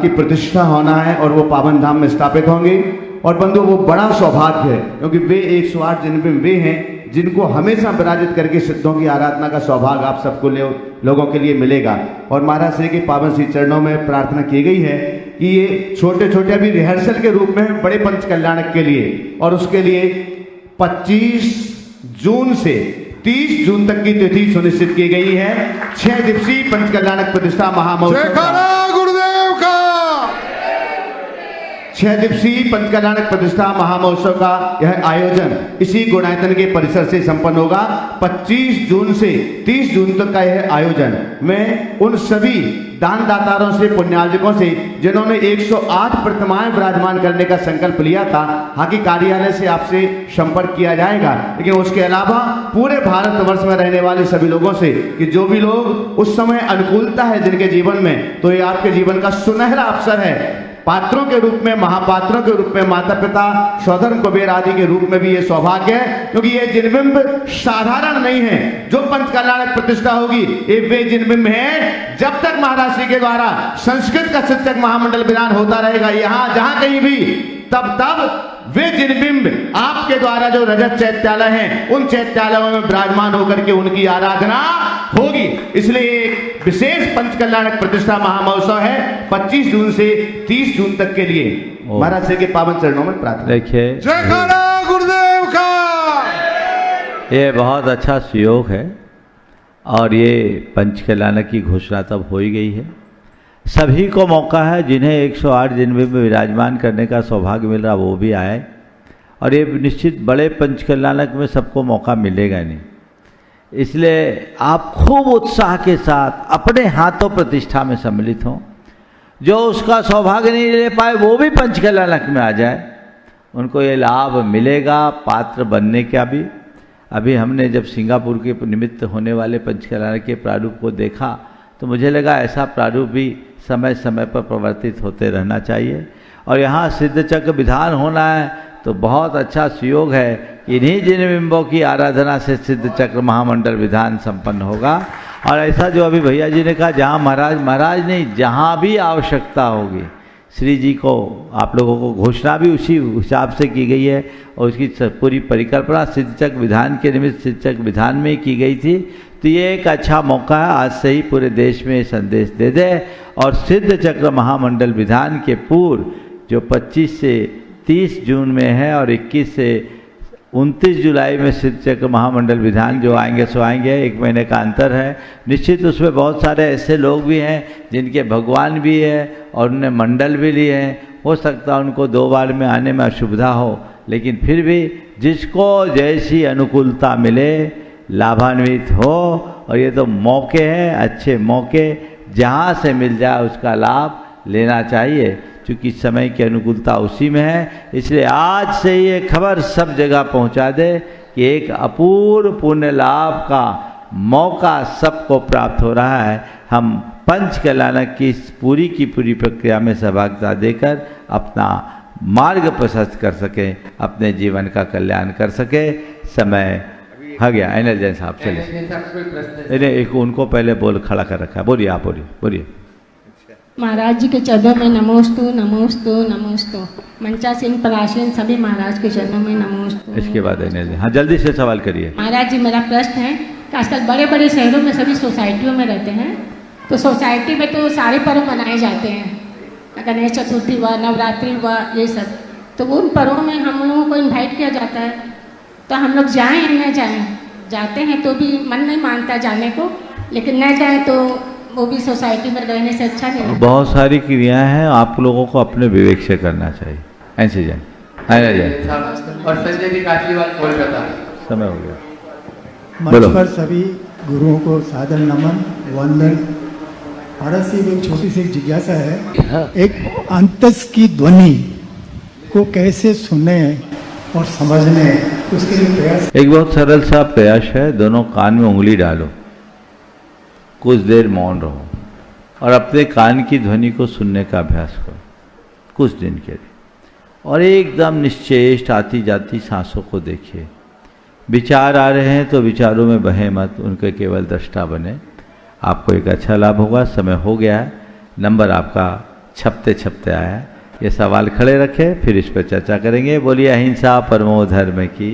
Speaker 2: की प्रतिष्ठा होना है और वो पावन धाम में स्थापित होंगे। और बंधु वो बड़ा सौभाग्य है क्योंकि वे 108 जिनबिंब वे हैं जिनको हमेशा विराजित करके सिद्धों की आराधना का सौभाग्य आप सबको लोगों के लिए मिलेगा। और महाराज श्री के पावन श्री चरणों में प्रार्थना की गई है कि ये छोटे छोटे अभी रिहर्सल के रूप में बड़े पंच कल्याणक के लिए, और उसके लिए 25 जून से 30 जून तक की तिथि सुनिश्चित की गई है। 6 दिवसीय पंच कल्याणक प्रतिष्ठा महामहोत्सव,
Speaker 1: गुरुदेव का
Speaker 2: 6 दिवसीय पंच कल्याणक प्रतिष्ठा महामहोत्सव का यह आयोजन इसी गुणायतन के परिसर से संपन्न होगा। 25 जून से 30 जून तक का यह आयोजन मैं उन सभी दान दातारों से, पुण्यार्जकों से जिन्होंने 108 प्रतिमाएं विराजमान करने का संकल्प लिया था, हाकी कार्यालय से आपसे संपर्क किया जाएगा। लेकिन उसके अलावा पूरे भारतवर्ष में रहने वाले सभी लोगों से कि जो भी लोग उस समय अनुकूलता है जिनके जीवन में, तो ये आपके जीवन का सुनहरा अवसर है। पात्रों के रूप में, महापात्रों के रूप में, माता पिता, सौधर्म कुबेर आदि के रूप में भी ये सौभाग्य है, क्योंकि ये जिनबिंब साधारण नहीं है। जो पंच कल्याणक प्रतिष्ठा होगी ये वे जिनबिंब है। जब तक महाराज श्री के द्वारा संस्कृत का शिक्षक महामंडल विधान होता रहेगा यहाँ जहां कहीं भी, तब वे जिनबिंब आपके द्वारा जो रजत चैत्यालय हैं उन चैत्यालयों में विराजमान होकर के उनकी आराधना होगी। इसलिए एक विशेष पंच कल्याणक प्रतिष्ठा महामहोत्सव है 25 जून से 30 जून तक के लिए। महाराज श्री के पावन चरणों में प्रार्थना।
Speaker 5: देखिए,
Speaker 1: जयकारा गुरुदेव का।
Speaker 5: ये बहुत अच्छा सुयोग है और ये पंच कल्याणक की घोषणा तब हो ही गई है। सभी को मौका है, जिन्हें 108 जिनबिंब में विराजमान करने का सौभाग्य मिल रहा वो भी आए। और ये निश्चित बड़े पंच कल्याणक में सबको मौका मिलेगा नहीं, इसलिए आप खूब उत्साह के साथ अपने हाथों प्रतिष्ठा में सम्मिलित हों। जो उसका सौभाग्य नहीं ले पाए वो भी पंच कल्याणक में आ जाए, उनको ये लाभ मिलेगा पात्र बनने का भी। अभी हमने जब सिंगापुर के निमित्त होने वाले पंच कल्याणक के प्रारूप को देखा तो मुझे लगा ऐसा प्रारूप भी समय समय पर प्रवर्तित होते रहना चाहिए। और यहाँ सिद्ध चक्र विधान होना है तो बहुत अच्छा सुयोग है। इन्हीं जिनबिंबों की आराधना से सिद्ध चक्र महामंडल विधान संपन्न होगा। और ऐसा जो अभी भैया जी ने कहा, जहाँ महाराज नहीं, जहाँ भी आवश्यकता होगी श्री जी को, आप लोगों को घोषणा भी उसी हिसाब से की गई है और उसकी पूरी परिकल्पना सिद्ध चक्र विधान के निमित्त सिद्ध चक्र विधान में की गई थी। तो ये एक अच्छा मौका है, आज से ही पूरे देश में संदेश दे दे। और सिद्ध चक्र महामंडल विधान के पूर्व जो 25 से 30 जून में है और 21 से 29 जुलाई में सिद्ध चक्र महामंडल विधान जो आएंगे सो आएंगे, 1 महीने का अंतर है। निश्चित उसमें बहुत सारे ऐसे लोग भी हैं जिनके भगवान भी है और उन्हें मंडल भी लिए हैं। हो सकता है उनको 2 बार में आने में असुविधा हो, लेकिन फिर भी जिसको जैसी अनुकूलता मिले लाभान्वित हो। और ये तो मौके हैं, अच्छे मौके, जहाँ से मिल जाए उसका लाभ लेना चाहिए, क्योंकि समय की अनुकूलता उसी में है। इसलिए आज से ये खबर सब जगह पहुंचा दे कि एक अपूर्व पुण्य लाभ का मौका सबको प्राप्त हो रहा है। हम पंच कल्याणक की पूरी प्रक्रिया में सहभागिता देकर अपना मार्ग प्रशस्त कर सकें, अपने जीवन का कल्याण कर सके। समय हो गया। एनएल जैन साहब चलिए, एक उनको पहले बोल खड़ा कर रखा है। बोलिए, आप बोलिए।
Speaker 4: महाराज जी के चरणों में नमोस्तु नमोस्तु नमोस्तु। मंचासीन परासीन सभी महाराज के चरणों में नमोस्तु।
Speaker 5: इसके बाद एनएल, हाँ जल्दी से सवाल करिए।
Speaker 4: महाराज जी, मेरा प्रश्न है कि आजकल बड़े बड़े शहरों में सभी सोसाइटियों में रहते हैं, तो सोसाइटी में तो सारे पर्व मनाए जाते हैं, गणेश चतुर्थी हुआ, नवरात्रि हुआ, ये सब, तो उन पर्वों में हम लोगों को इन्वाइट किया जाता है, तो हम लोग जाएं या न जाएं? जाते हैं तो भी मन नहीं मानता जाने को, लेकिन न जाएं तो वो भी सोसाइटी में रहने से अच्छा नहीं है।
Speaker 5: बहुत सारी क्रियाएं हैं, आप लोगों को अपने विवेक से करना चाहिए। ऐसे जाए
Speaker 3: और संजय जी काफी बात बोल रहा था,
Speaker 5: समय हो गया।
Speaker 22: मंच पर सभी गुरुओं को सादर नमन वंदन। भारत से एक छोटी सी जिज्ञासा है, एक अंतस की ध्वनि को कैसे सुने और समझने, उसके लिए प्रयास।
Speaker 5: एक बहुत सरल सा प्रयास है, दोनों कान में उंगली डालो, कुछ देर मौन रहो और अपने कान की ध्वनि को सुनने का अभ्यास करो कुछ दिन के लिए। और एकदम निश्चेष्ट आती जाती सांसों को देखिए। विचार आ रहे हैं तो विचारों में बहे मत, उनके केवल दृष्टा बने। आपको एक अच्छा लाभ होगा। समय हो गया है, नंबर आपका छपते छपते आया। ये सवाल खड़े रखे, फिर इस पर चर्चा करेंगे। बोलिए अहिंसा परमो धर्म की।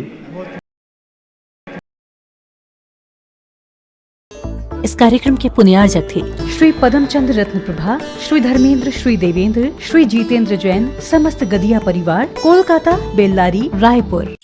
Speaker 7: इस कार्यक्रम के पुण्यार्जक थे श्री पदमचंद रत्न प्रभा, श्री धर्मेंद्र, श्री देवेंद्र, श्री जीतेंद्र जैन, समस्त गदिया परिवार, कोलकाता, बेल्लारी, रायपुर।